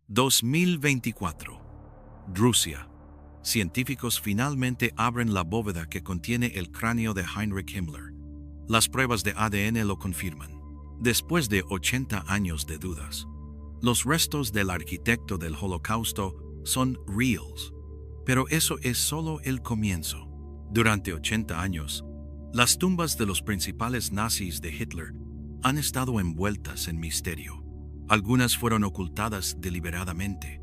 2024. Rusia. Científicos finalmente abren la bóveda que contiene el cráneo de Heinrich Himmler. Las pruebas de ADN lo confirman. Después de 80 años de dudas, los restos del arquitecto del Holocausto son reals. Pero eso es solo el comienzo. Durante 80 años, las tumbas de los principales nazis de Hitler han estado envueltas en misterio. Algunas fueron ocultadas deliberadamente,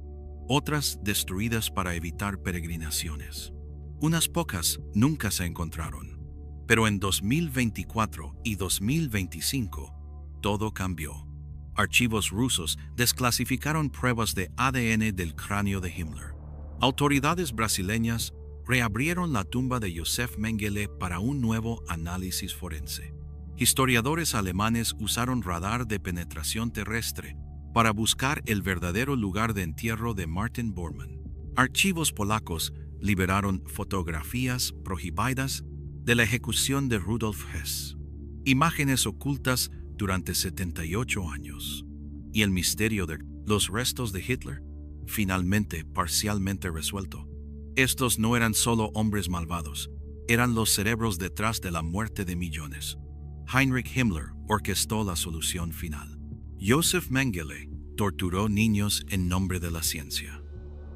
otras destruidas para evitar peregrinaciones. Unas pocas nunca se encontraron, pero en 2024 y 2025 todo cambió. Archivos rusos desclasificaron pruebas de ADN del cráneo de Himmler. Autoridades brasileñas reabrieron la tumba de Josef Mengele para un nuevo análisis forense. Historiadores alemanes usaron radar de penetración terrestre para buscar el verdadero lugar de entierro de Martin Bormann. Archivos polacos liberaron fotografías prohibidas de la ejecución de Rudolf Hess. Imágenes ocultas durante 78 años. Y el misterio de los restos de Hitler, finalmente parcialmente resuelto. Estos no eran solo hombres malvados, eran los cerebros detrás de la muerte de millones. Heinrich Himmler orquestó la solución final. Josef Mengele torturó niños en nombre de la ciencia.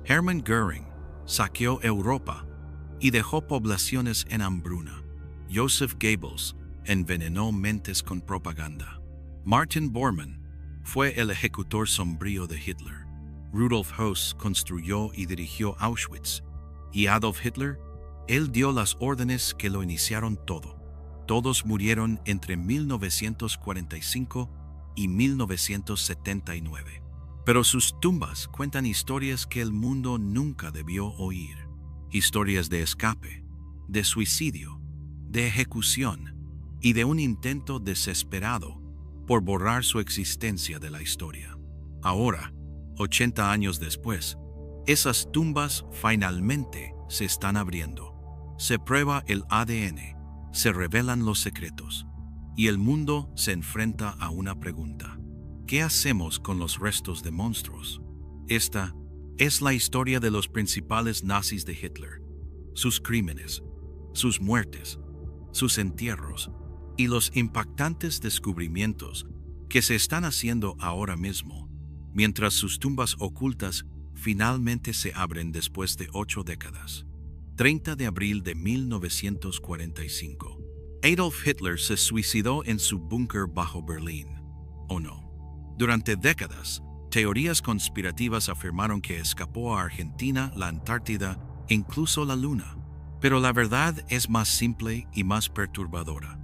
Hermann Göring saqueó Europa y dejó poblaciones en hambruna. Joseph Goebbels envenenó mentes con propaganda. Martin Bormann fue el ejecutor sombrío de Hitler. Rudolf Höss construyó y dirigió Auschwitz. Y Adolf Hitler, él dio las órdenes que lo iniciaron todo. Todos murieron entre 1945 y 1979. Pero sus tumbas cuentan historias que el mundo nunca debió oír. Historias de escape, de suicidio, de ejecución y de un intento desesperado por borrar su existencia de la historia. Ahora, 80 años después, esas tumbas finalmente se están abriendo. Se prueba el ADN. Se revelan los secretos, y el mundo se enfrenta a una pregunta. ¿Qué hacemos con los restos de monstruos? Esta es la historia de los principales nazis de Hitler, sus crímenes, sus muertes, sus entierros y los impactantes descubrimientos que se están haciendo ahora mismo, mientras sus tumbas ocultas finalmente se abren después de 8 décadas. 30 de abril de 1945. Adolf Hitler se suicidó en su búnker bajo Berlín. ¿O no? Durante décadas, teorías conspirativas afirmaron que escapó a Argentina, la Antártida e incluso la Luna. Pero la verdad es más simple y más perturbadora.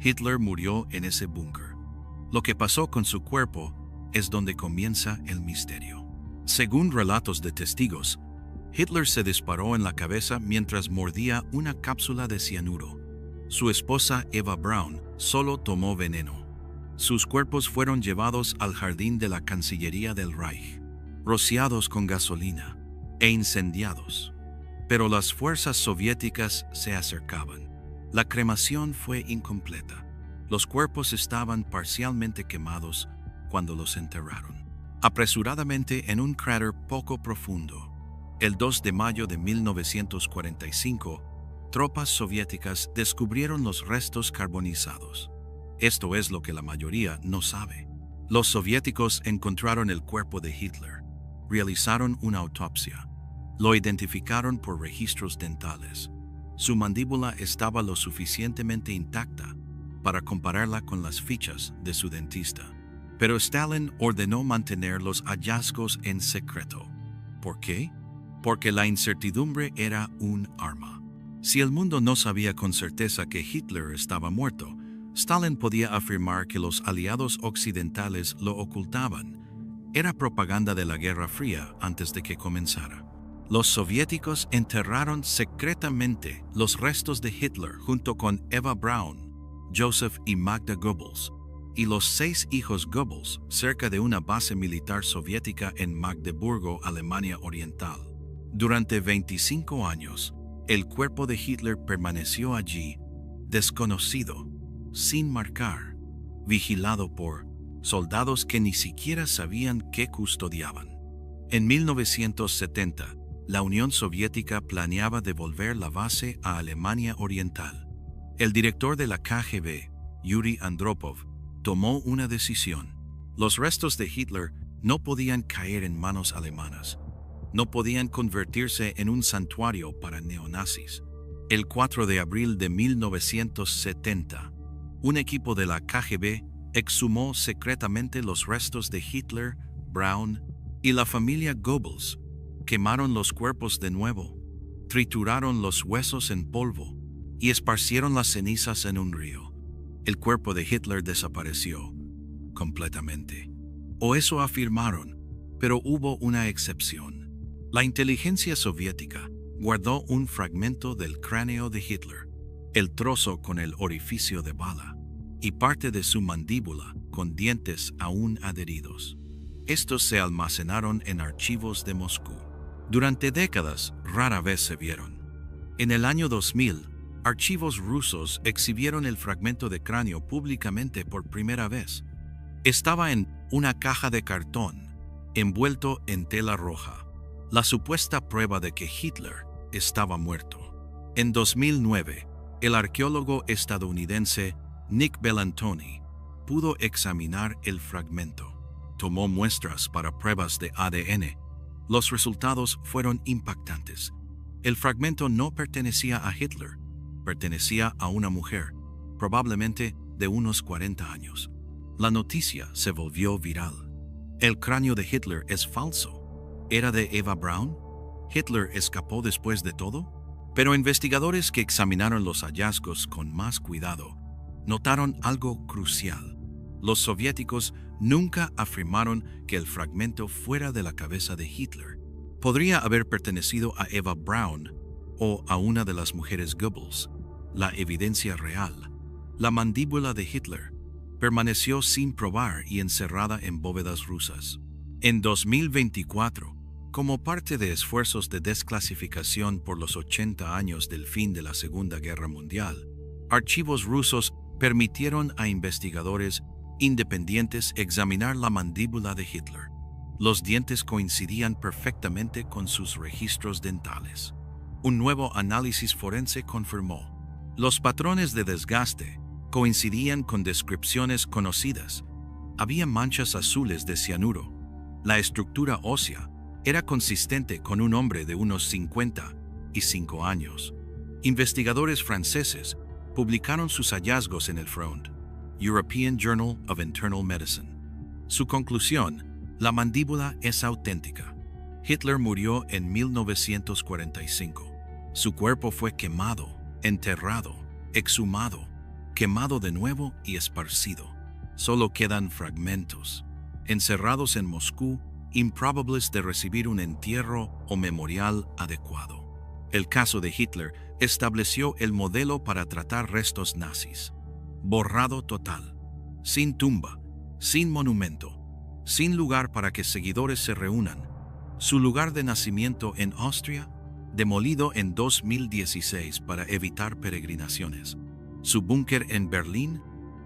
Hitler murió en ese búnker. Lo que pasó con su cuerpo es donde comienza el misterio. Según relatos de testigos, Hitler se disparó en la cabeza mientras mordía una cápsula de cianuro. Su esposa Eva Braun solo tomó veneno. Sus cuerpos fueron llevados al jardín de la Cancillería del Reich, rociados con gasolina e incendiados. Pero las fuerzas soviéticas se acercaban. La cremación fue incompleta. Los cuerpos estaban parcialmente quemados cuando los enterraron, apresuradamente en un cráter poco profundo. El 2 de mayo de 1945, tropas soviéticas descubrieron los restos carbonizados. Esto es lo que la mayoría no sabe. Los soviéticos encontraron el cuerpo de Hitler, realizaron una autopsia, lo identificaron por registros dentales. Su mandíbula estaba lo suficientemente intacta para compararla con las fichas de su dentista. Pero Stalin ordenó mantener los hallazgos en secreto. ¿Por qué? Porque la incertidumbre era un arma. Si el mundo no sabía con certeza que Hitler estaba muerto, Stalin podía afirmar que los aliados occidentales lo ocultaban. Era propaganda de la Guerra Fría antes de que comenzara. Los soviéticos enterraron secretamente los restos de Hitler junto con Eva Braun, Joseph y Magda Goebbels, y los 6 hijos Goebbels cerca de una base militar soviética en Magdeburgo, Alemania Oriental. Durante 25 años, el cuerpo de Hitler permaneció allí, desconocido, sin marcar, vigilado por soldados que ni siquiera sabían qué custodiaban. En 1970, la Unión Soviética planeaba devolver la base a Alemania Oriental. El director de la KGB, Yuri Andropov, tomó una decisión. Los restos de Hitler no podían caer en manos alemanas. No podían convertirse en un santuario para neonazis. El 4 de abril de 1970, un equipo de la KGB exhumó secretamente los restos de Hitler, Braun y la familia Goebbels. Quemaron los cuerpos de nuevo, trituraron los huesos en polvo y esparcieron las cenizas en un río. El cuerpo de Hitler desapareció completamente. O eso afirmaron, pero hubo una excepción. La inteligencia soviética guardó un fragmento del cráneo de Hitler, el trozo con el orificio de bala, y parte de su mandíbula con dientes aún adheridos. Estos se almacenaron en archivos de Moscú. Durante décadas, rara vez se vieron. En el año 2000, archivos rusos exhibieron el fragmento de cráneo públicamente por primera vez. Estaba en una caja de cartón, envuelto en tela roja, la supuesta prueba de que Hitler estaba muerto. En 2009, el arqueólogo estadounidense Nick Bellantoni pudo examinar el fragmento. Tomó muestras para pruebas de ADN. Los resultados fueron impactantes. El fragmento no pertenecía a Hitler, pertenecía a una mujer, probablemente de unos 40 años. La noticia se volvió viral. El cráneo de Hitler es falso. ¿Era de Eva Braun? ¿Hitler escapó después de todo? Pero investigadores que examinaron los hallazgos con más cuidado notaron algo crucial. Los soviéticos nunca afirmaron que el fragmento fuera de la cabeza de Hitler. Podría haber pertenecido a Eva Braun o a una de las mujeres Goebbels. La evidencia real, la mandíbula de Hitler, permaneció sin probar y encerrada en bóvedas rusas. En 2024, como parte de esfuerzos de desclasificación por los 80 años del fin de la Segunda Guerra Mundial, archivos rusos permitieron a investigadores independientes examinar la mandíbula de Hitler. Los dientes coincidían perfectamente con sus registros dentales. Un nuevo análisis forense confirmó. Los patrones de desgaste coincidían con descripciones conocidas. Había manchas azules de cianuro. La estructura ósea era consistente con un hombre de unos 55 años. Investigadores franceses publicaron sus hallazgos en el Front, European Journal of Internal Medicine. Su conclusión: la mandíbula es auténtica. Hitler murió en 1945. Su cuerpo fue quemado, enterrado, exhumado, quemado de nuevo y esparcido. Solo quedan fragmentos, encerrados en Moscú, improbables de recibir un entierro o memorial adecuado. El caso de Hitler estableció el modelo para tratar restos nazis. Borrado total, sin tumba, sin monumento, sin lugar para que seguidores se reúnan. Su lugar de nacimiento en Austria, demolido en 2016 para evitar peregrinaciones. Su búnker en Berlín,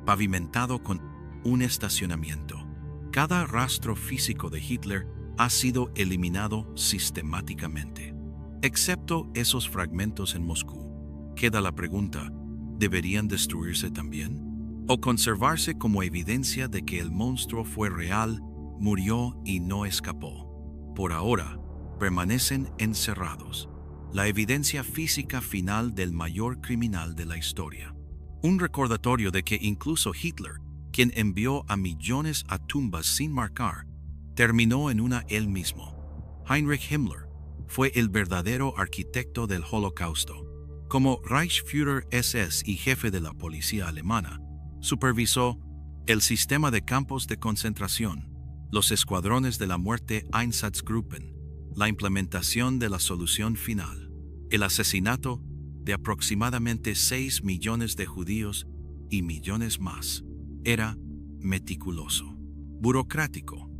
pavimentado con un estacionamiento. Cada rastro físico de Hitler ha sido eliminado sistemáticamente, excepto esos fragmentos en Moscú. Queda la pregunta: ¿deberían destruirse también? ¿O conservarse como evidencia de que el monstruo fue real, murió y no escapó? Por ahora, permanecen encerrados. La evidencia física final del mayor criminal de la historia. Un recordatorio de que incluso Hitler, quien envió a millones a tumbas sin marcar, terminó en una él mismo. Heinrich Himmler fue el verdadero arquitecto del Holocausto. Como Reichsführer SS y jefe de la policía alemana, supervisó el sistema de campos de concentración, los escuadrones de la muerte Einsatzgruppen, la implementación de la solución final, el asesinato de aproximadamente 6 millones de judíos y millones más. Era meticuloso, burocrático,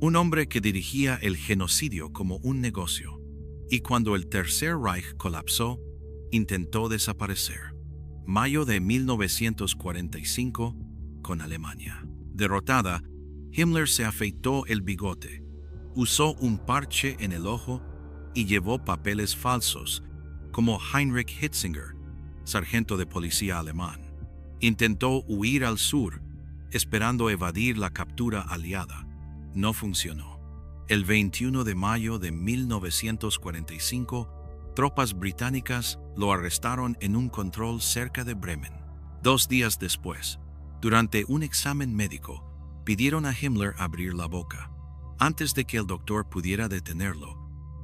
un hombre que dirigía el genocidio como un negocio, y cuando el Tercer Reich colapsó, intentó desaparecer. Mayo de 1945, con Alemania derrotada, Himmler se afeitó el bigote, Usó un parche en el ojo y llevó papeles falsos, como Heinrich Hitzinger, sargento de policía alemán. Intentó huir al sur, esperando evadir la captura aliada. No funcionó. El 21 de mayo de 1945, tropas británicas lo arrestaron en un control cerca de Bremen. 2 días después, durante un examen médico, pidieron a Himmler abrir la boca. Antes de que el doctor pudiera detenerlo,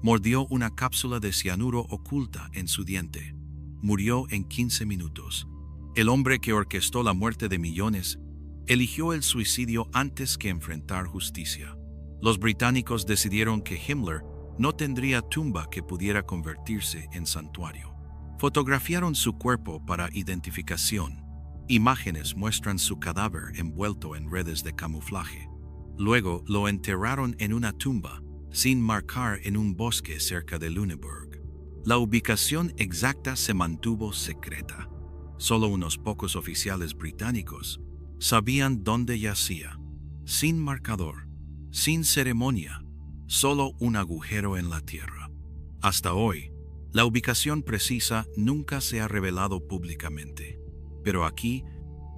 mordió una cápsula de cianuro oculta en su diente. Murió en 15 minutos. El hombre que orquestó la muerte de millones eligió el suicidio antes que enfrentar justicia. Los británicos decidieron que Himmler no tendría tumba que pudiera convertirse en santuario. Fotografiaron su cuerpo para identificación. Imágenes muestran su cadáver envuelto en redes de camuflaje. Luego lo enterraron en una tumba, sin marcar, en un bosque cerca de Lüneburg. La ubicación exacta se mantuvo secreta. Solo unos pocos oficiales británicos sabían dónde yacía. Sin marcador, sin ceremonia, solo un agujero en la tierra. Hasta hoy, la ubicación precisa nunca se ha revelado públicamente. Pero aquí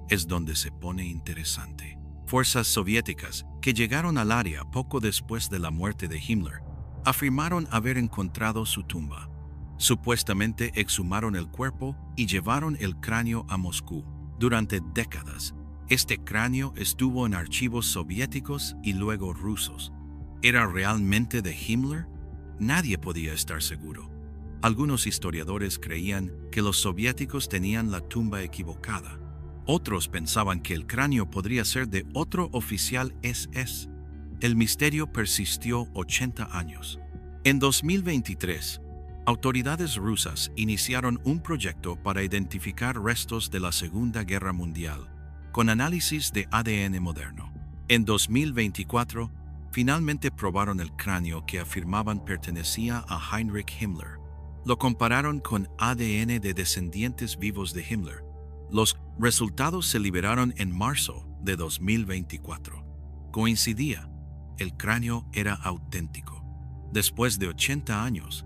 es donde se pone interesante. Fuerzas soviéticas que llegaron al área poco después de la muerte de Himmler afirmaron haber encontrado su tumba. Supuestamente exhumaron el cuerpo y llevaron el cráneo a Moscú. Durante décadas, este cráneo estuvo en archivos soviéticos y luego rusos. ¿Era realmente de Himmler? Nadie podía estar seguro. Algunos historiadores creían que los soviéticos tenían la tumba equivocada. Otros pensaban que el cráneo podría ser de otro oficial SS. El misterio persistió 80 años. En 2023, autoridades rusas iniciaron un proyecto para identificar restos de la Segunda Guerra Mundial, con análisis de ADN moderno. En 2024, finalmente probaron el cráneo que afirmaban pertenecía a Heinrich Himmler. Lo compararon con ADN de descendientes vivos de Himmler. Los resultados se liberaron en marzo de 2024. Coincidía, el cráneo era auténtico. Después de 80 años,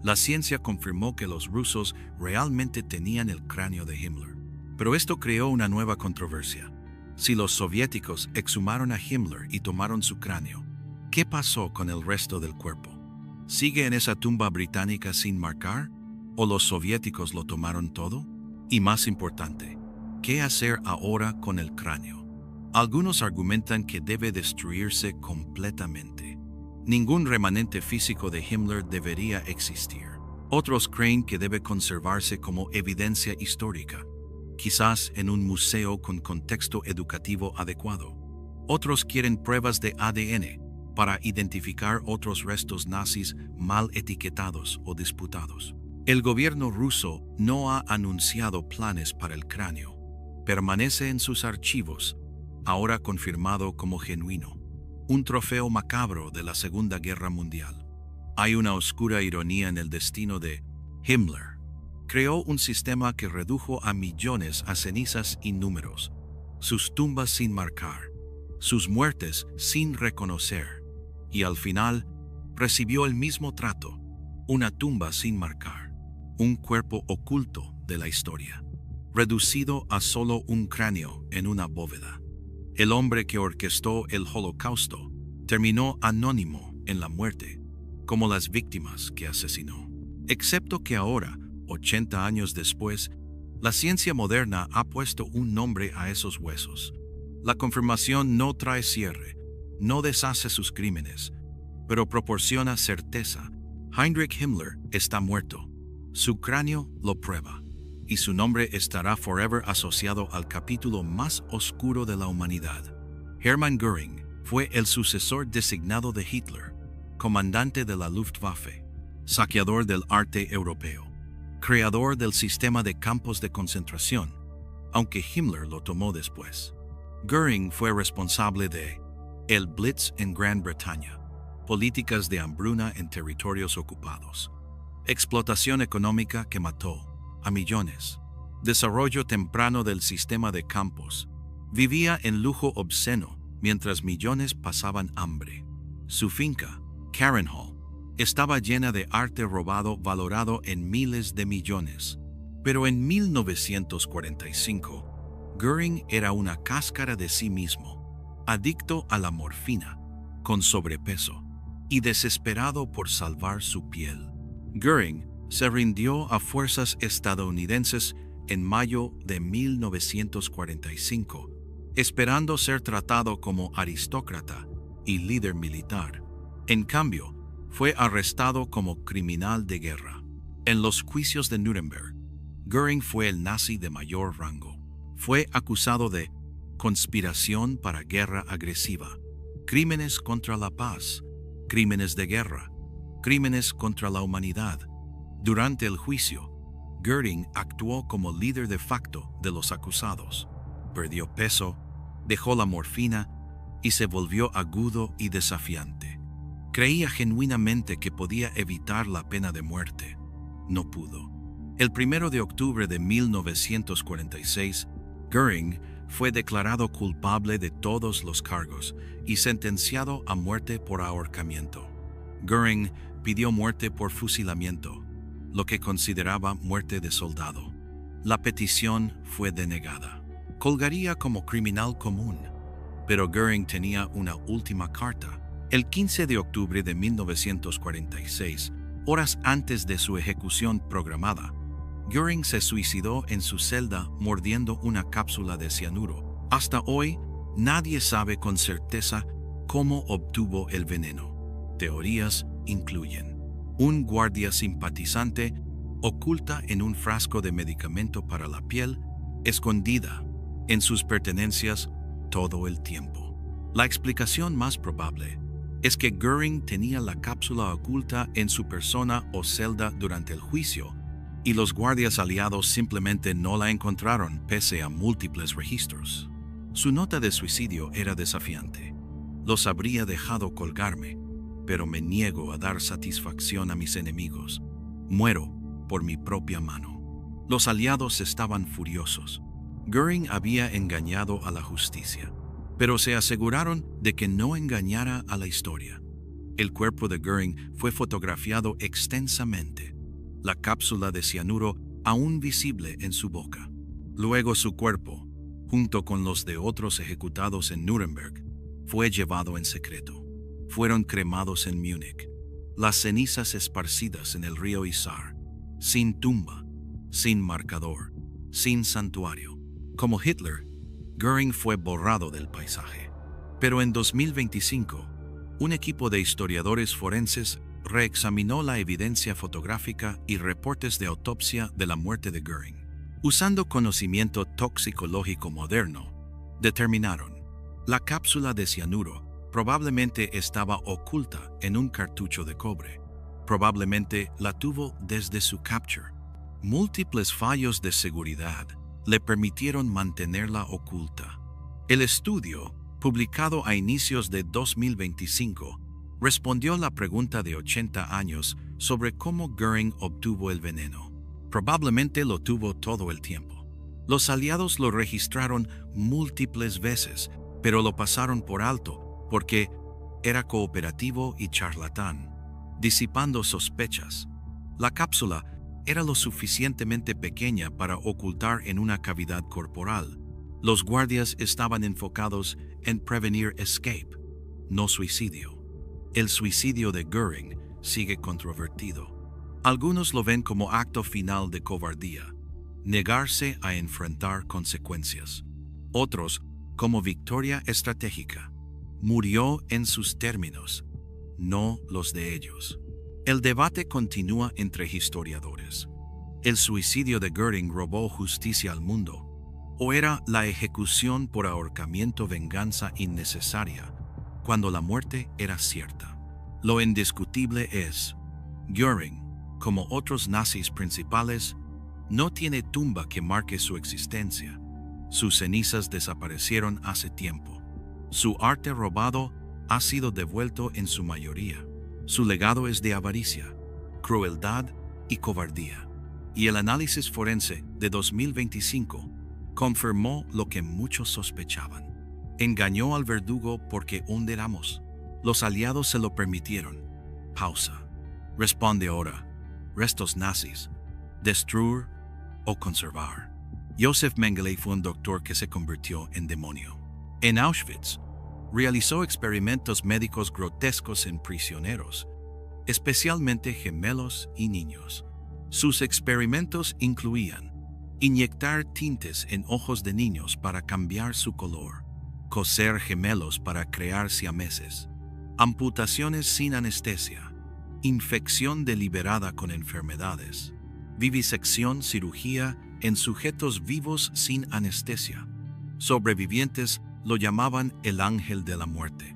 la ciencia confirmó que los rusos realmente tenían el cráneo de Himmler. Pero esto creó una nueva controversia. Si los soviéticos exhumaron a Himmler y tomaron su cráneo, ¿qué pasó con el resto del cuerpo? ¿Sigue en esa tumba británica sin marcar? ¿O los soviéticos lo tomaron todo? Y más importante, ¿qué hacer ahora con el cráneo? Algunos argumentan que debe destruirse completamente. Ningún remanente físico de Himmler debería existir. Otros creen que debe conservarse como evidencia histórica, quizás en un museo con contexto educativo adecuado. Otros quieren pruebas de ADN para identificar otros restos nazis mal etiquetados o disputados. El gobierno ruso no ha anunciado planes para el cráneo. Permanece en sus archivos, ahora confirmado como genuino, un trofeo macabro de la Segunda Guerra Mundial. Hay una oscura ironía en el destino de Himmler. Creó un sistema que redujo a millones a cenizas y números, sus tumbas sin marcar, sus muertes sin reconocer, y al final recibió el mismo trato, una tumba sin marcar. Un cuerpo oculto de la historia, reducido a solo un cráneo en una bóveda. El hombre que orquestó el Holocausto terminó anónimo en la muerte, como las víctimas que asesinó. Excepto que ahora, 80 años después, la ciencia moderna ha puesto un nombre a esos huesos. La confirmación no trae cierre, no deshace sus crímenes, pero proporciona certeza. Heinrich Himmler está muerto. Su cráneo lo prueba, y su nombre estará forever asociado al capítulo más oscuro de la humanidad. Hermann Göring fue el sucesor designado de Hitler, comandante de la Luftwaffe, saqueador del arte europeo, creador del sistema de campos de concentración, aunque Himmler lo tomó después. Göring fue responsable de el Blitz en Gran Bretaña, políticas de hambruna en territorios ocupados, explotación económica que mató a millones, desarrollo temprano del sistema de campos, vivía en lujo obsceno mientras millones pasaban hambre. Su finca, Karen Hall estaba llena de arte robado valorado en miles de millones. Pero en 1945, Göring era una cáscara de sí mismo, adicto a la morfina, con sobrepeso y desesperado por salvar su piel. Göring se rindió a fuerzas estadounidenses en mayo de 1945, esperando ser tratado como aristócrata y líder militar. En cambio, fue arrestado como criminal de guerra. En los juicios de Nuremberg, Göring fue el nazi de mayor rango. Fue acusado de conspiración para guerra agresiva, crímenes contra la paz, crímenes de guerra, crímenes contra la humanidad. Durante el juicio, Göring actuó como líder de facto de los acusados. Perdió peso, dejó la morfina y se volvió agudo y desafiante. Creía genuinamente que podía evitar la pena de muerte. No pudo. El 1 de octubre de 1946, Göring fue declarado culpable de todos los cargos y sentenciado a muerte por ahorcamiento. Göring pidió muerte por fusilamiento, lo que consideraba muerte de soldado. La petición fue denegada. Colgaría como criminal común, pero Göring tenía una última carta. El 15 de octubre de 1946, horas antes de su ejecución programada, Göring se suicidó en su celda mordiendo una cápsula de cianuro. Hasta hoy, nadie sabe con certeza cómo obtuvo el veneno. Teorías incluyen un guardia simpatizante oculta en un frasco de medicamento para la piel, escondida en sus pertenencias todo el tiempo. La explicación más probable es que Göring tenía la cápsula oculta en su persona o celda durante el juicio, y los guardias aliados simplemente no la encontraron pese a múltiples registros. Su nota de suicidio era desafiante. Los habría dejado colgarme, pero me niego a dar satisfacción a mis enemigos. Muero por mi propia mano. Los aliados estaban furiosos. Göring había engañado a la justicia, pero se aseguraron de que no engañara a la historia. El cuerpo de Göring fue fotografiado extensamente, la cápsula de cianuro aún visible en su boca. Luego su cuerpo, junto con los de otros ejecutados en Nuremberg, fue llevado en secreto. Fueron cremados en Múnich, las cenizas esparcidas en el río Isar, sin tumba, sin marcador, sin santuario. Como Hitler, Göring fue borrado del paisaje. Pero en 2025, un equipo de historiadores forenses reexaminó la evidencia fotográfica y reportes de autopsia de la muerte de Göring. Usando conocimiento toxicológico moderno, determinaron: la cápsula de cianuro probablemente estaba oculta en un cartucho de cobre. Probablemente la tuvo desde su capture. Múltiples fallos de seguridad le permitieron mantenerla oculta. El estudio, publicado a inicios de 2025, respondió la pregunta de 80 años sobre cómo Göring obtuvo el veneno. Probablemente lo tuvo todo el tiempo. Los aliados lo registraron múltiples veces, pero lo pasaron por alto porque era cooperativo y charlatán, disipando sospechas. La cápsula era lo suficientemente pequeña para ocultar en una cavidad corporal. Los guardias estaban enfocados en prevenir escape, no suicidio. El suicidio de Göring sigue controvertido. Algunos lo ven como acto final de cobardía, negarse a enfrentar consecuencias. Otros como victoria estratégica. Murió en sus términos, no los de ellos. El debate continúa entre historiadores. ¿El suicidio de Göring robó justicia al mundo? ¿O era la ejecución por ahorcamiento venganza innecesaria, cuando la muerte era cierta? Lo indiscutible es: Göring, como otros nazis principales, no tiene tumba que marque su existencia. Sus cenizas desaparecieron hace tiempo. Su arte robado ha sido devuelto en su mayoría. Su legado es de avaricia, crueldad y cobardía. Y el análisis forense de 2025 confirmó lo que muchos sospechaban. Engañó al verdugo porque honderamos. Los aliados se lo permitieron, Pausa. Responde ahora. Restos nazis. Destruir o conservar. Josef Mengele fue un doctor que se convirtió en demonio. En Auschwitz, realizó experimentos médicos grotescos en prisioneros, especialmente gemelos y niños. Sus experimentos incluían inyectar tintes en ojos de niños para cambiar su color, coser gemelos para crear siameses, amputaciones sin anestesia, infección deliberada con enfermedades, vivisección, cirugía en sujetos vivos sin anestesia. Sobrevivientes lo llamaban el ángel de la muerte.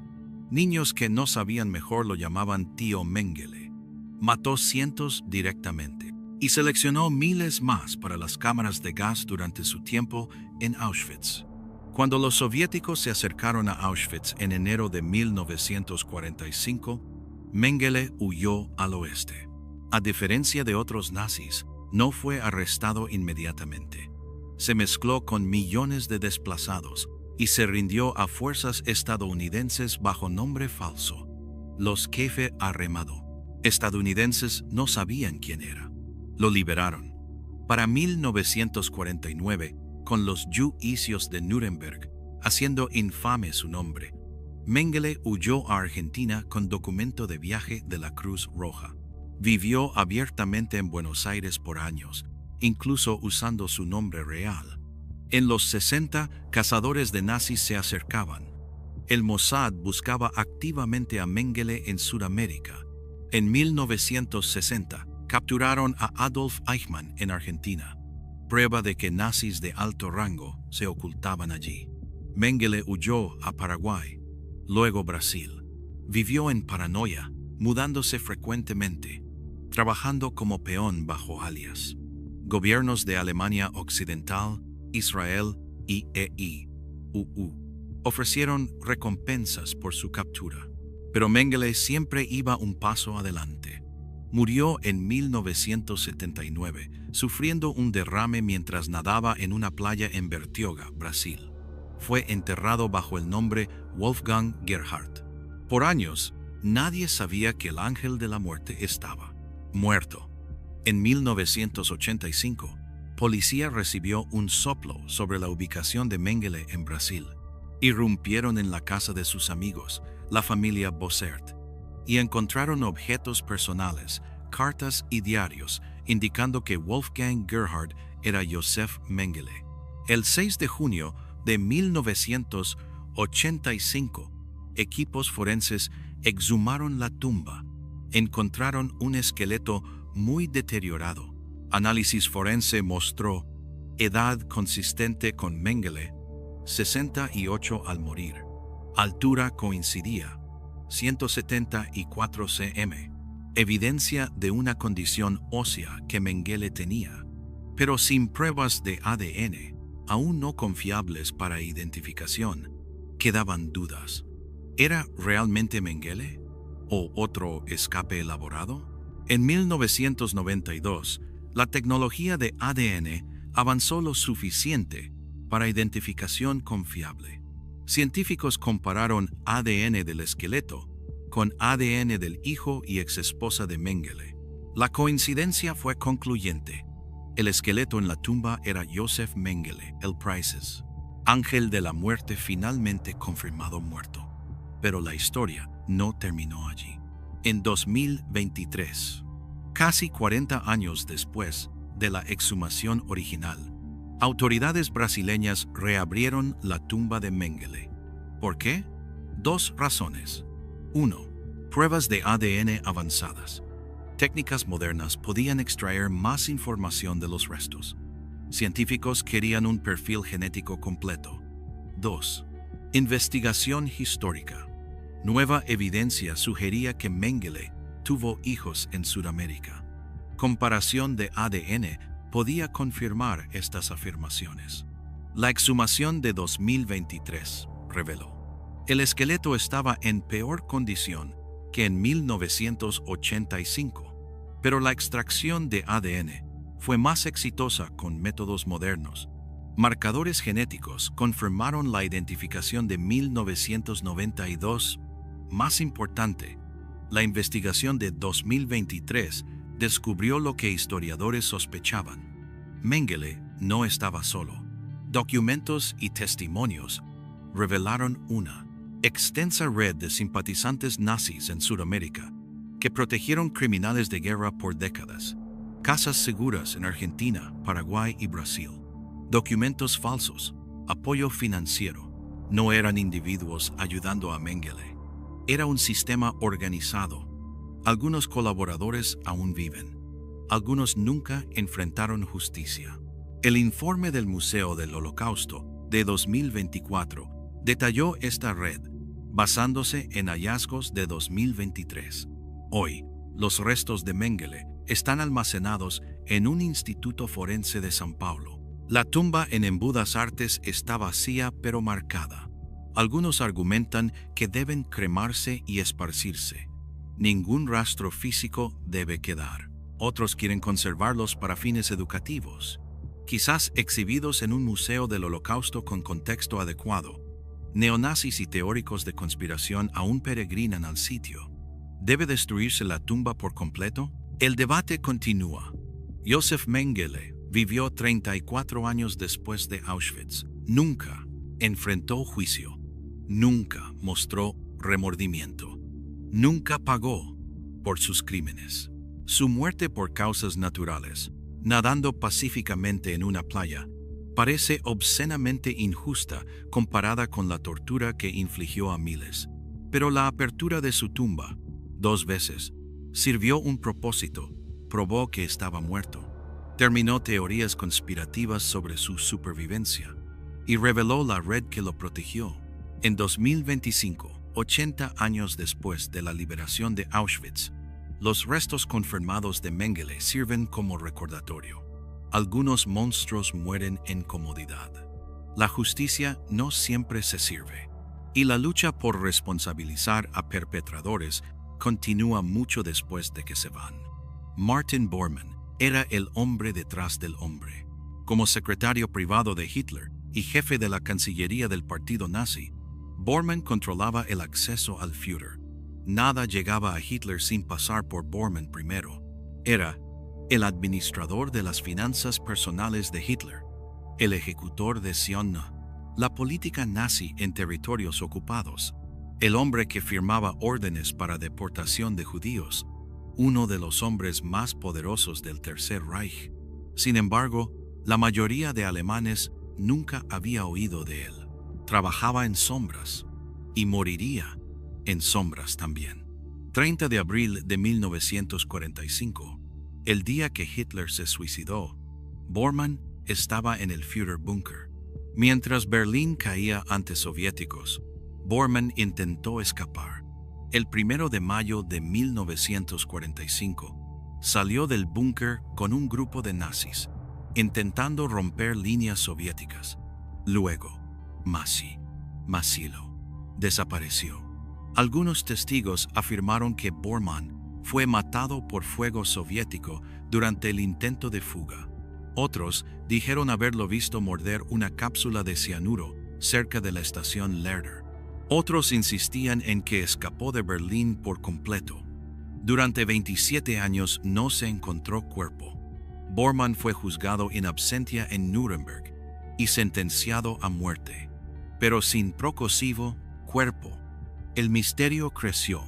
Niños que no sabían mejor lo llamaban tío Mengele. Mató cientos directamente y seleccionó miles más para las cámaras de gas durante su tiempo en Auschwitz. Cuando los soviéticos se acercaron a Auschwitz en enero de 1945, Mengele huyó al oeste. A diferencia de otros nazis, no fue arrestado inmediatamente. Se mezcló con millones de desplazados y se rindió a fuerzas estadounidenses bajo nombre falso, los Kefe Arremado. Estadounidenses no sabían quién era. Lo liberaron. Para 1949, con los juicios de Nuremberg, haciendo infame su nombre, Mengele huyó a Argentina con documento de viaje de la Cruz Roja. Vivió abiertamente en Buenos Aires por años, incluso usando su nombre real. En los 60, cazadores de nazis se acercaban. El Mossad buscaba activamente a Mengele en Sudamérica. En 1960, capturaron a Adolf Eichmann en Argentina, prueba de que nazis de alto rango se ocultaban allí. Mengele huyó a Paraguay, luego Brasil. Vivió en paranoia, mudándose frecuentemente, trabajando como peón bajo alias. Gobiernos de Alemania Occidental, Israel y EI-UU ofrecieron recompensas por su captura, pero Mengele siempre iba un paso adelante. Murió en 1979, sufriendo un derrame mientras nadaba en una playa en Bertioga, Brasil. Fue enterrado bajo el nombre Wolfgang Gerhardt. Por años, nadie sabía que el ángel de la muerte estaba muerto. En 1985, policía recibió un soplo sobre la ubicación de Mengele en Brasil. Irrumpieron en la casa de sus amigos, la familia Bossert, y encontraron objetos personales, cartas y diarios, indicando que Wolfgang Gerhardt era Josef Mengele. El 6 de junio de 1985, equipos forenses exhumaron la tumba. Encontraron un esqueleto muy deteriorado. Análisis forense mostró edad consistente con Mengele, 68 al morir. Altura coincidía, 174 cm. Evidencia de una condición ósea que Mengele tenía, pero sin pruebas de ADN, aún no confiables para identificación. Quedaban dudas. ¿Era realmente Mengele o otro escape elaborado? En 1992, la tecnología de ADN avanzó lo suficiente para identificación confiable. Científicos compararon ADN del esqueleto con ADN del hijo y exesposa de Mengele. La coincidencia fue concluyente. El esqueleto en la tumba era Josef Mengele, el Preises, ángel de la muerte finalmente confirmado muerto. Pero la historia no terminó allí. En 2023, casi 40 años después de la exhumación original, autoridades brasileñas reabrieron la tumba de Mengele. ¿Por qué? Dos razones. 1. Pruebas de ADN avanzadas. Técnicas modernas podían extraer más información de los restos. Científicos querían un perfil genético completo. 2. Investigación histórica. Nueva evidencia sugería que Mengele tuvo hijos en Sudamérica. Comparación de ADN podía confirmar estas afirmaciones. La exhumación de 2023 reveló: el esqueleto estaba en peor condición que en 1985, pero la extracción de ADN fue más exitosa con métodos modernos. Marcadores genéticos confirmaron la identificación de 1992. Más importante, La investigación de 2023 descubrió lo que historiadores sospechaban. Mengele no estaba solo. Documentos y testimonios revelaron una extensa red de simpatizantes nazis en Sudamérica que protegieron criminales de guerra por décadas. Casas seguras en Argentina, Paraguay y Brasil. Documentos falsos, apoyo financiero. No eran individuos ayudando a Mengele. Era un sistema organizado. Algunos colaboradores aún viven. Algunos nunca enfrentaron justicia. El informe del Museo del Holocausto de 2024 detalló esta red, basándose en hallazgos de 2023. Hoy, los restos de Mengele están almacenados en un instituto forense de São Paulo. La tumba en Embudas Artes está vacía pero marcada. Algunos argumentan que deben cremarse y esparcirse. Ningún rastro físico debe quedar. Otros quieren conservarlos para fines educativos, quizás exhibidos en un museo del Holocausto con contexto adecuado. Neonazis y teóricos de conspiración aún peregrinan al sitio. ¿Debe destruirse la tumba por completo? El debate continúa. Josef Mengele vivió 34 años después de Auschwitz. Nunca enfrentó juicio. Nunca mostró remordimiento. Nunca pagó por sus crímenes. Su muerte por causas naturales, nadando pacíficamente en una playa, parece obscenamente injusta comparada con la tortura que infligió a miles. Pero la apertura de su tumba, 2 veces, sirvió un propósito, probó que estaba muerto, terminó teorías conspirativas sobre su supervivencia y reveló la red que lo protegió. En 2025, 80 años después de la liberación de Auschwitz, los restos confirmados de Mengele sirven como recordatorio. Algunos monstruos mueren en comodidad. La justicia no siempre se sirve, y la lucha por responsabilizar a perpetradores continúa mucho después de que se van. Martin Bormann era el hombre detrás del hombre. Como secretario privado de Hitler y jefe de la Cancillería del partido nazi, Bormann controlaba el acceso al Führer. Nada llegaba a Hitler sin pasar por Bormann primero. Era el administrador de las finanzas personales de Hitler, el ejecutor de Sion, la política nazi en territorios ocupados, el hombre que firmaba órdenes para deportación de judíos, uno de los hombres más poderosos del Tercer Reich. Sin embargo, la mayoría de alemanes nunca había oído de él. Trabajaba en sombras y moriría en sombras también. 30 de abril de 1945, el día que Hitler se suicidó, Bormann estaba en el Führerbunker. Mientras Berlín caía ante soviéticos, Bormann intentó escapar. El 1 de mayo de 1945, salió del búnker con un grupo de nazis, intentando romper líneas soviéticas. Luego, Masilo desapareció. Algunos testigos afirmaron que Bormann fue matado por fuego soviético durante el intento de fuga. Otros dijeron haberlo visto morder una cápsula de cianuro cerca de la estación Lerder. Otros insistían en que escapó de Berlín por completo. Durante 27 años no se encontró cuerpo. Bormann fue juzgado in absentia en Nuremberg y sentenciado a muerte, pero sin procesivo cuerpo. El misterio creció.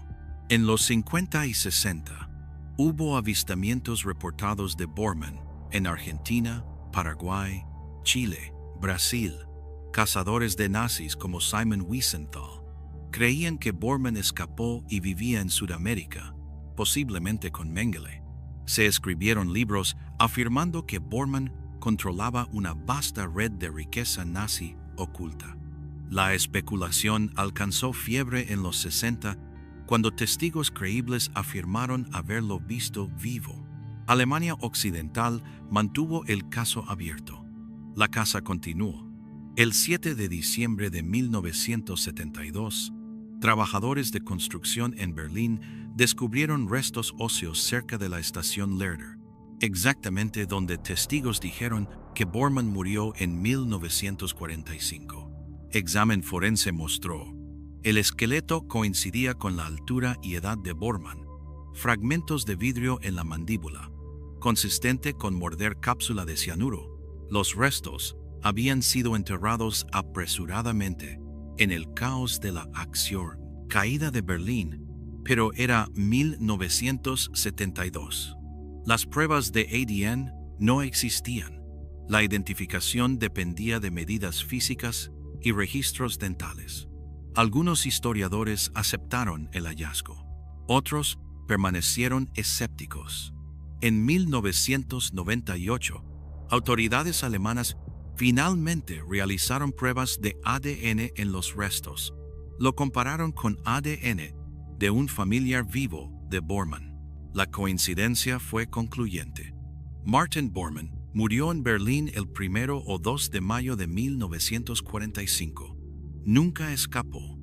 En los 50 y 60, hubo avistamientos reportados de Bormann en Argentina, Paraguay, Chile, Brasil. Cazadores de nazis como Simon Wiesenthal creían que Bormann escapó y vivía en Sudamérica, posiblemente con Mengele. Se escribieron libros afirmando que Bormann controlaba una vasta red de riqueza nazi oculta. La especulación alcanzó fiebre en los 60 cuando testigos creíbles afirmaron haberlo visto vivo. Alemania Occidental mantuvo el caso abierto. La caza continuó. El 7 de diciembre de 1972, trabajadores de construcción en Berlín descubrieron restos óseos cerca de la estación Lerder, exactamente donde testigos dijeron que Bormann murió en 1945. Examen forense mostró El esqueleto coincidía con la altura y edad de Bormann. Fragmentos de vidrio en la mandíbula, consistente con morder cápsula de cianuro. Los restos habían sido enterrados apresuradamente en el caos de la acción caída de Berlín, pero era 1972. Las pruebas de ADN no existían. La identificación dependía de medidas físicas y registros dentales. Algunos historiadores aceptaron el hallazgo. Otros permanecieron escépticos. En 1998, autoridades alemanas finalmente realizaron pruebas de ADN en los restos. Lo compararon con ADN de un familiar vivo de Bormann. La coincidencia fue concluyente. Martin Bormann murió en Berlín el 1 o 2 de mayo de 1945. Nunca escapó.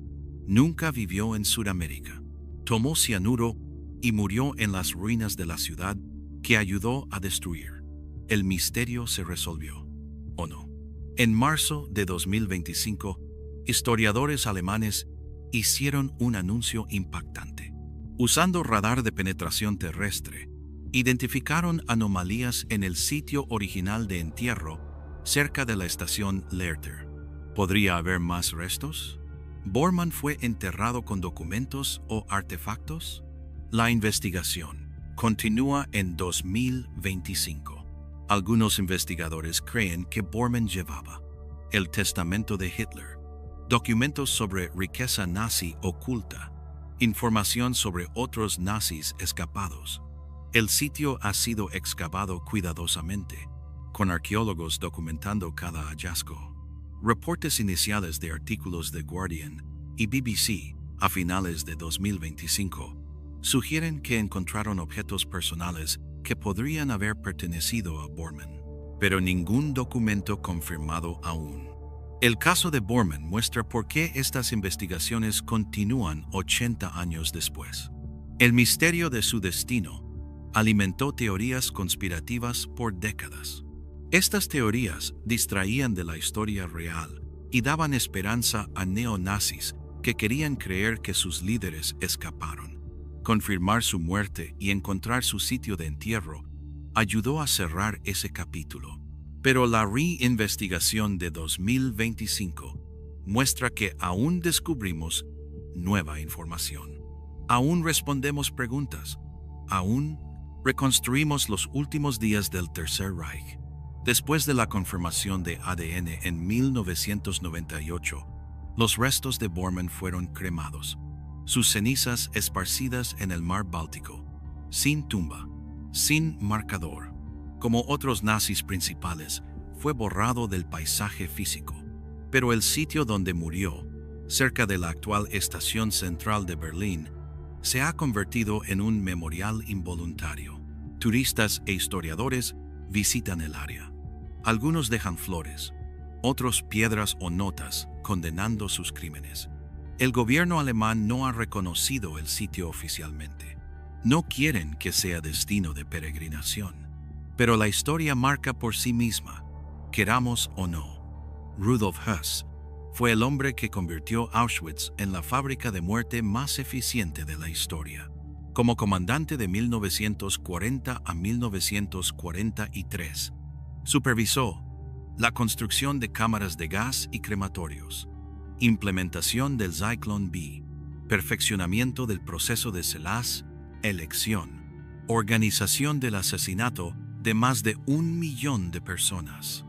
Nunca vivió en Sudamérica. Tomó cianuro y murió en las ruinas de la ciudad que ayudó a destruir. El misterio se resolvió, ¿o no? En marzo de 2025, historiadores alemanes hicieron un anuncio impactante. Usando radar de penetración terrestre, identificaron anomalías en el sitio original de entierro cerca de la estación Lehrter. ¿Podría haber más restos? ¿Bormann fue enterrado con documentos o artefactos? La investigación continúa en 2025. Algunos investigadores creen que Bormann llevaba el testamento de Hitler, documentos sobre riqueza nazi oculta, información sobre otros nazis escapados. El sitio ha sido excavado cuidadosamente, con arqueólogos documentando cada hallazgo. Reportes iniciales de artículos de Guardian y BBC a finales de 2025 sugieren que encontraron objetos personales que podrían haber pertenecido a Bormann, pero ningún documento confirmado aún. El caso de Bormann muestra por qué estas investigaciones continúan 80 años después. El misterio de su destino alimentó teorías conspirativas por décadas. Estas teorías distraían de la historia real y daban esperanza a neonazis que querían creer que sus líderes escaparon. Confirmar su muerte y encontrar su sitio de entierro ayudó a cerrar ese capítulo. Pero la reinvestigación de 2025 muestra que aún descubrimos nueva información. Aún respondemos preguntas. Aún reconstruimos los últimos días del Tercer Reich. Después de la confirmación de ADN en 1998, los restos de Bormann fueron cremados, sus cenizas esparcidas en el mar Báltico, sin tumba, sin marcador. Como otros nazis principales, fue borrado del paisaje físico. Pero el sitio donde murió, cerca de la actual estación central de Berlín, se ha convertido en un memorial involuntario. Turistas e historiadores visitan el área. Algunos dejan flores, otros piedras o notas condenando sus crímenes. El gobierno alemán no ha reconocido el sitio oficialmente. No quieren que sea destino de peregrinación. Pero la historia marca por sí misma, queramos o no. Rudolf Höss fue el hombre que convirtió Auschwitz en la fábrica de muerte más eficiente de la historia. Como comandante de 1940 a 1943, supervisó la construcción de cámaras de gas y crematorios, implementación del Zyklon B, perfeccionamiento del proceso de Celas, elección, organización del asesinato de más de 1 millón de personas.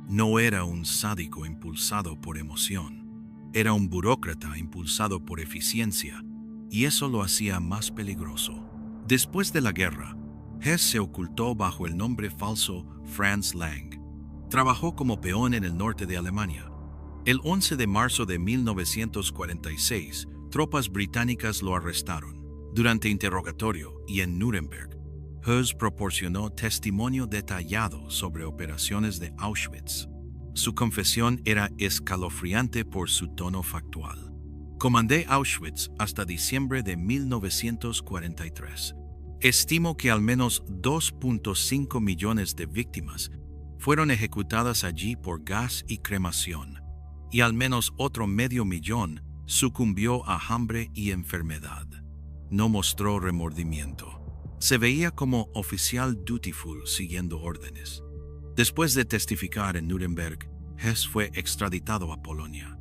No era un sádico impulsado por emoción, era un burócrata impulsado por eficiencia, y eso lo hacía más peligroso. Después de la guerra, Hess se ocultó bajo el nombre falso Franz Lang. Trabajó como peón en el norte de Alemania. El 11 de marzo de 1946, tropas británicas lo arrestaron. Durante interrogatorio y en Nuremberg, Höss proporcionó testimonio detallado sobre operaciones de Auschwitz. Su confesión era escalofriante por su tono factual. Comandé Auschwitz hasta diciembre de 1943. Estimo que al menos 2.5 millones de víctimas fueron ejecutadas allí por gas y cremación, y al menos otro 500,000 Sucumbió a hambre y enfermedad. No mostró remordimiento. Se veía como oficial dutiful siguiendo órdenes. Después de testificar en Nuremberg, Hess fue extraditado a Polonia.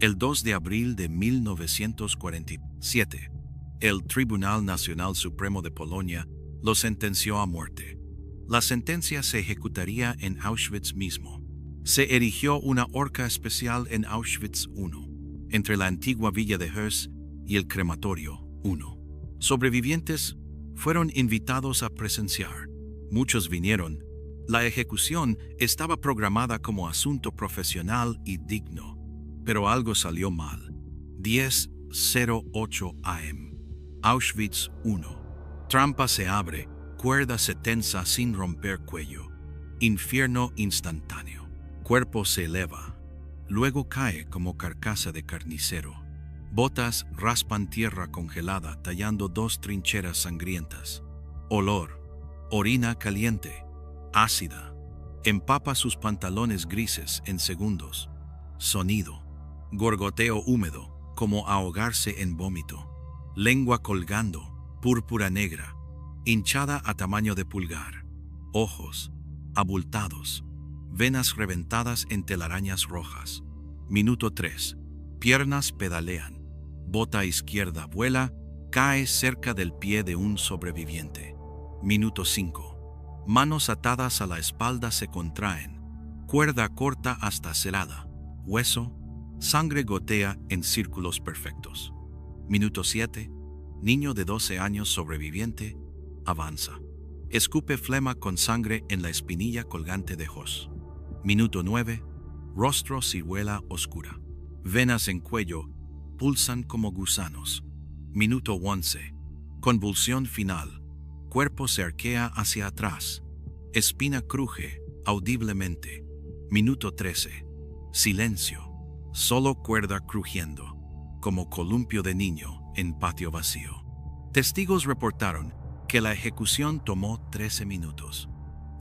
El 2 de abril de 1947, el Tribunal Nacional Supremo de Polonia lo sentenció a muerte. La sentencia se ejecutaría en Auschwitz mismo. Se erigió una horca especial en Auschwitz I, entre la antigua villa de Hess y el crematorio I. Sobrevivientes fueron invitados a presenciar. Muchos vinieron. La ejecución estaba programada como asunto profesional y digno, pero algo salió mal. 10:08 am. Auschwitz I. Trampa se abre, cuerda se tensa sin romper cuello. Infierno instantáneo. Cuerpo se eleva. Luego cae como carcasa de carnicero. Botas raspan tierra congelada tallando 2 trincheras sangrientas. Olor. Orina caliente. Ácida. Empapa sus pantalones grises en segundos. Sonido. Gorgoteo húmedo, como ahogarse en vómito. Lengua colgando, púrpura negra, hinchada a tamaño de pulgar. Ojos, abultados. Venas reventadas en telarañas rojas. Minuto 3. Piernas pedalean. Bota izquierda vuela, cae cerca del pie de un sobreviviente. Minuto 5. Manos atadas a la espalda se contraen. Cuerda corta hasta cerrada. Hueso. Sangre gotea en círculos perfectos. Minuto 7. Niño de 12 años sobreviviente. Avanza. Escupe flema con sangre en la espinilla colgante de Hess. Minuto 9. Rostro ciruela oscura. Venas en cuello pulsan como gusanos. Minuto 11. Convulsión final. Cuerpo se arquea hacia atrás. Espina cruje audiblemente. Minuto 13. Silencio. Solo cuerda crujiendo, como columpio de niño en patio vacío. Testigos reportaron que la ejecución tomó 13 minutos.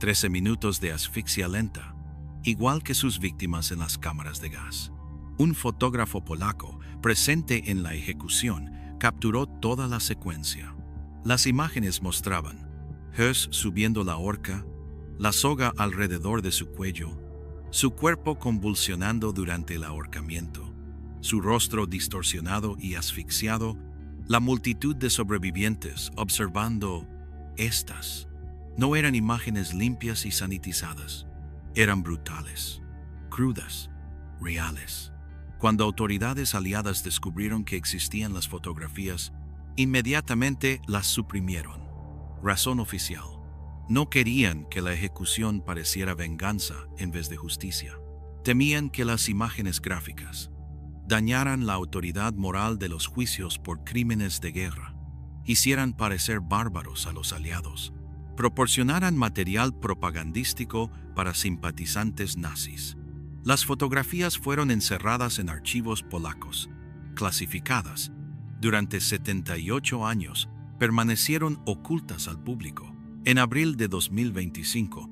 13 minutos de asfixia lenta, igual que sus víctimas en las cámaras de gas. Un fotógrafo polaco presente en la ejecución capturó toda la secuencia. Las imágenes mostraban Hess subiendo la horca, la soga alrededor de su cuello, su cuerpo convulsionando durante el ahorcamiento, su rostro distorsionado y asfixiado, la multitud de sobrevivientes observando estas. No eran imágenes limpias y sanitizadas, eran brutales, crudas, reales. Cuando autoridades aliadas descubrieron que existían las fotografías, inmediatamente las suprimieron. Razón oficial. No querían que la ejecución pareciera venganza en vez de justicia. Temían que las imágenes gráficas dañaran la autoridad moral de los juicios por crímenes de guerra, hicieran parecer bárbaros a los aliados, proporcionaran material propagandístico para simpatizantes nazis. Las fotografías fueron encerradas en archivos polacos, clasificadas. Durante 78 años permanecieron ocultas al público. En abril de 2025,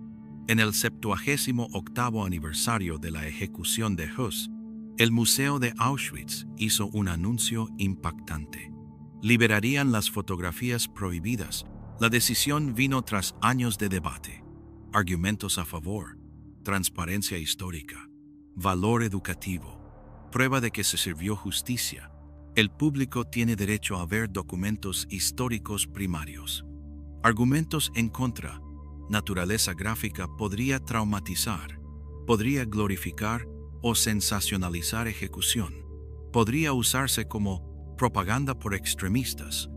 en el 78º aniversario de la ejecución de Hess, el Museo de Auschwitz hizo un anuncio impactante. Liberarían las fotografías prohibidas. La decisión vino tras años de debate, argumentos a favor, transparencia histórica, valor educativo, prueba de que se sirvió justicia. El público tiene derecho a ver documentos históricos primarios. Argumentos en contra. Naturaleza gráfica podría traumatizar, podría glorificar o sensacionalizar ejecución, podría usarse como propaganda por extremistas.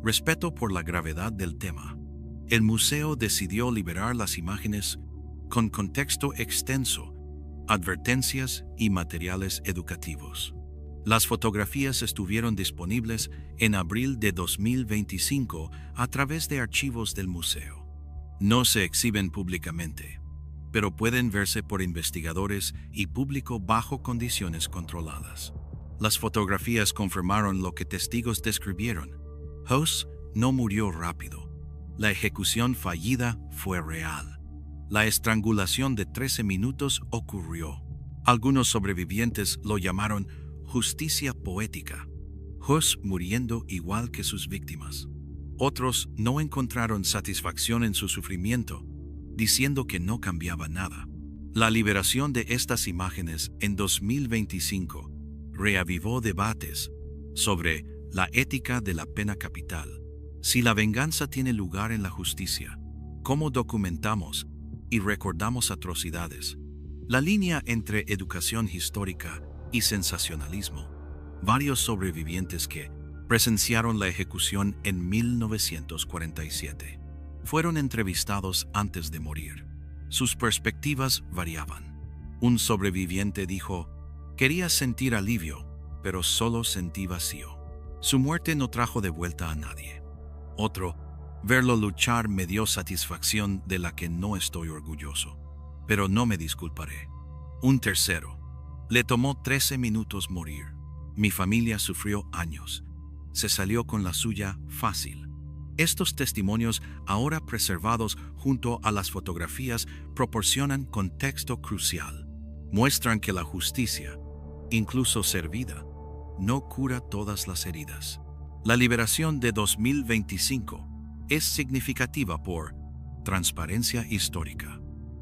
Respeto por la gravedad del tema. El museo decidió liberar las imágenes con contexto extenso, advertencias y materiales educativos. Las fotografías estuvieron disponibles en abril de 2025 a través de archivos del museo. No se exhiben públicamente, pero pueden verse por investigadores y público bajo condiciones controladas. Las fotografías confirmaron lo que testigos describieron. Hess no murió rápido. La ejecución fallida fue real. La estrangulación de 13 minutos ocurrió. Algunos sobrevivientes lo llamaron justicia poética, Hus muriendo igual que sus víctimas. Otros no encontraron satisfacción en su sufrimiento, diciendo que no cambiaba nada. La liberación de estas imágenes en 2025 reavivó debates sobre la ética de la pena capital. Si la venganza tiene lugar en la justicia, ¿cómo documentamos y recordamos atrocidades? La línea entre educación histórica y sensacionalismo. Varios sobrevivientes que presenciaron la ejecución en 1947 fueron entrevistados antes de morir. Sus perspectivas variaban. Un sobreviviente dijo: "Quería sentir alivio, pero solo sentí vacío. Su muerte no trajo de vuelta a nadie". Otro: "Verlo luchar me dio satisfacción de la que no estoy orgulloso, pero no me disculparé". Un tercero: "Le tomó 13 minutos morir. Mi familia sufrió años. Se salió con la suya fácil". Estos testimonios, ahora preservados junto a las fotografías, proporcionan contexto crucial. Muestran que la justicia, incluso servida, no cura todas las heridas. La liberación de 2025 es significativa por transparencia histórica.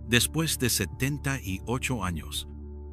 Después de 78 años,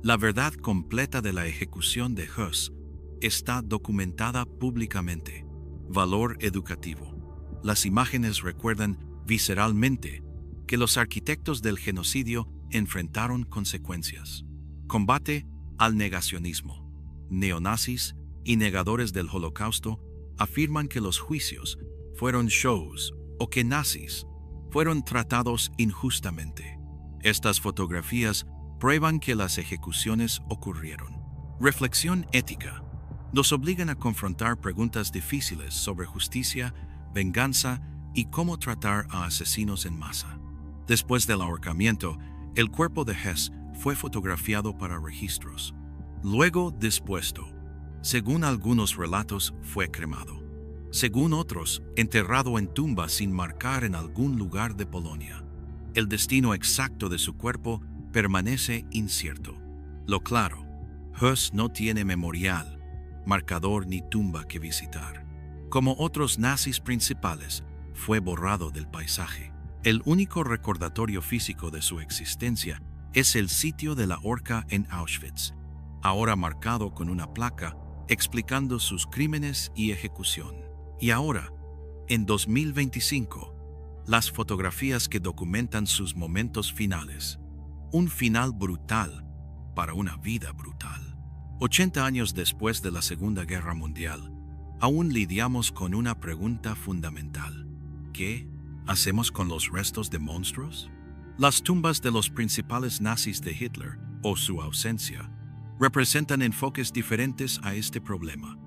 la verdad completa de la ejecución de Hus está documentada públicamente. Valor educativo. Las imágenes recuerdan visceralmente que los arquitectos del genocidio enfrentaron consecuencias. Combate al negacionismo. Neonazis y negadores del Holocausto afirman que los juicios fueron shows o que nazis fueron tratados injustamente. Estas fotografías prueban que las ejecuciones ocurrieron. Reflexión ética. Nos obligan a confrontar preguntas difíciles sobre justicia, venganza y cómo tratar a asesinos en masa. Después del ahorcamiento, el cuerpo de Hess fue fotografiado para registros. Luego dispuesto. Según algunos relatos, fue cremado. Según otros, enterrado en tumba sin marcar en algún lugar de Polonia. El destino exacto de su cuerpo permanece incierto. Lo claro, Hus no tiene memorial, marcador ni tumba que visitar. Como otros nazis principales, fue borrado del paisaje. El único recordatorio físico de su existencia es el sitio de la horca en Auschwitz, ahora marcado con una placa explicando sus crímenes y ejecución. Y ahora, en 2025, las fotografías que documentan sus momentos finales. Un final brutal para una vida brutal. 80 años después de la Segunda Guerra Mundial, aún lidiamos con una pregunta fundamental. ¿Qué hacemos con los restos de monstruos? Las tumbas de los principales nazis de Hitler, o su ausencia, representan enfoques diferentes a este problema.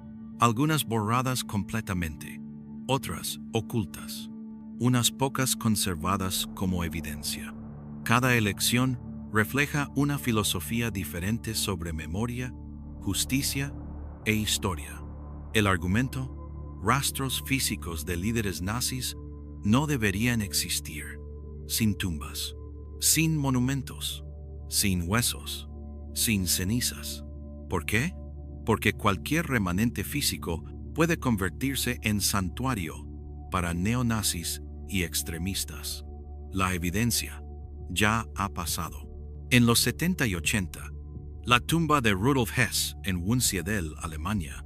Algunas borradas completamente, otras ocultas, unas pocas conservadas como evidencia. Cada elección refleja una filosofía diferente sobre memoria, justicia e historia. El argumento: rastros físicos de líderes nazis no deberían existir. Sin tumbas, sin monumentos, sin huesos, sin cenizas. ¿Por qué? Porque cualquier remanente físico puede convertirse en santuario para neonazis y extremistas. La evidencia ya ha pasado. En los 70 y 80, la tumba de Rudolf Hess en Wunsiedel, Alemania,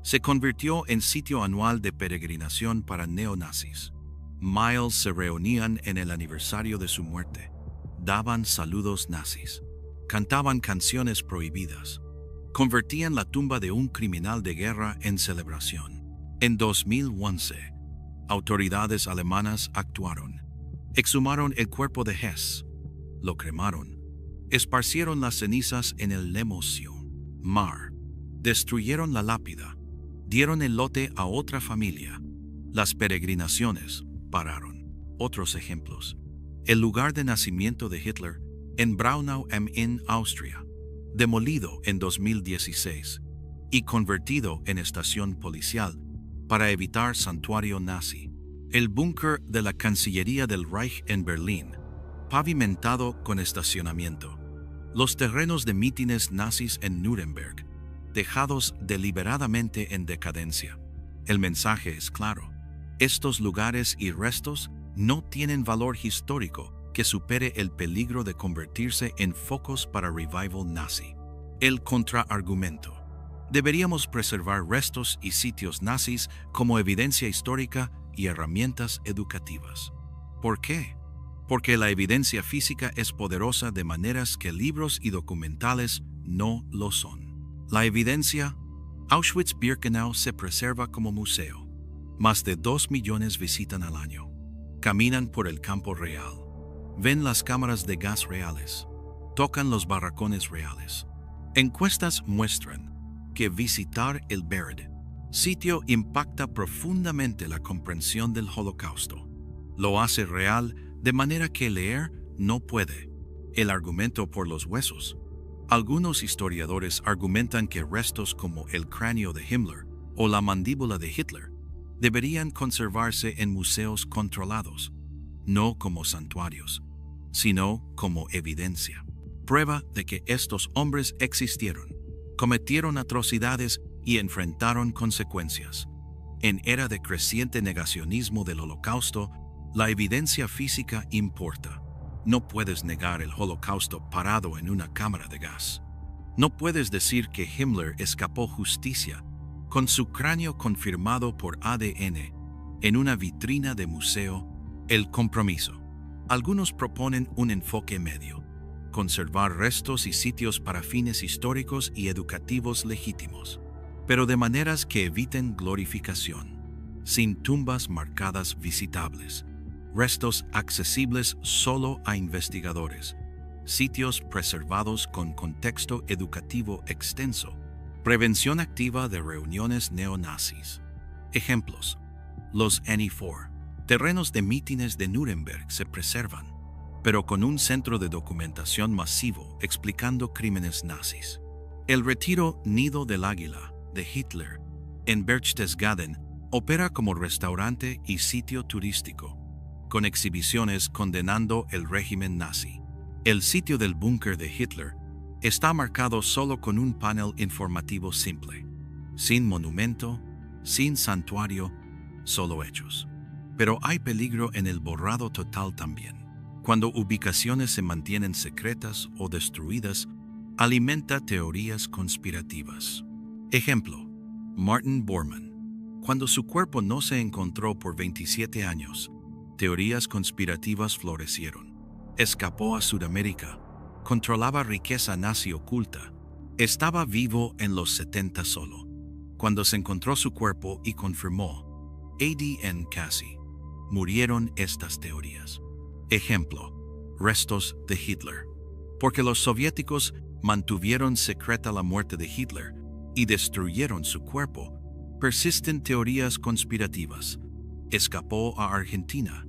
se convirtió en sitio anual de peregrinación para neonazis. Miles se reunían en el aniversario de su muerte, daban saludos nazis, cantaban canciones prohibidas, convertían la tumba de un criminal de guerra en celebración. En 2011, autoridades alemanas actuaron. Exhumaron el cuerpo de Hess, lo cremaron, esparcieron las cenizas en el Lemosio mar, destruyeron la lápida, dieron el lote a otra familia. Las peregrinaciones pararon. Otros ejemplos: el lugar de nacimiento de Hitler en Braunau am Inn, Austria, demolido en 2016 y convertido en estación policial para evitar santuario nazi. El búnker de la Cancillería del Reich en Berlín, pavimentado con estacionamiento. Los terrenos de mítines nazis en Nuremberg, dejados deliberadamente en decadencia. El mensaje es claro. Estos lugares y restos no tienen valor histórico que supere el peligro de convertirse en focos para revival nazi. El contraargumento. Deberíamos preservar restos y sitios nazis como evidencia histórica y herramientas educativas. ¿Por qué? Porque la evidencia física es poderosa de maneras que libros y documentales no lo son. La evidencia, Auschwitz-Birkenau se preserva como museo. Más de 2 millones visitan al año. Caminan por el campo real. Ven las cámaras de gas reales. Tocan los barracones reales. Encuestas muestran que visitar el Buried sitio impacta profundamente la comprensión del Holocausto. Lo hace real de manera que leer no puede. El argumento por los huesos. Algunos historiadores argumentan que restos como el cráneo de Himmler o la mandíbula de Hitler deberían conservarse en museos controlados, no como santuarios, sino como evidencia. Prueba de que estos hombres existieron, cometieron atrocidades y enfrentaron consecuencias. En era de creciente negacionismo del Holocausto, la evidencia física importa. No puedes negar el Holocausto parado en una cámara de gas. No puedes decir que Himmler escapó justicia con su cráneo confirmado por ADN en una vitrina de museo. El compromiso. Algunos proponen un enfoque medio. Conservar restos y sitios para fines históricos y educativos legítimos, pero de maneras que eviten glorificación, sin tumbas marcadas visitables, restos accesibles solo a investigadores, sitios preservados con contexto educativo extenso, prevención activa de reuniones neonazis. Ejemplos: los NE4, terrenos de mítines de Nuremberg se preservan, pero con un centro de documentación masivo explicando crímenes nazis. El retiro Nido del Águila de Hitler en Berchtesgaden opera como restaurante y sitio turístico, con exhibiciones condenando el régimen nazi. El sitio del búnker de Hitler está marcado solo con un panel informativo simple, sin monumento, sin santuario, solo hechos. Pero hay peligro en el borrado total también. Cuando ubicaciones se mantienen secretas o destruidas, alimenta teorías conspirativas. Ejemplo: Martin Bormann. Cuando su cuerpo no se encontró por 27 años, teorías conspirativas florecieron. Escapó a Sudamérica, controlaba riqueza nazi oculta, estaba vivo en los 70 solo. Cuando se encontró su cuerpo y confirmó ADN casi, murieron estas teorías. Ejemplo: restos de Hitler. Porque los soviéticos mantuvieron secreta la muerte de Hitler y destruyeron su cuerpo, persisten teorías conspirativas. Escapó a Argentina,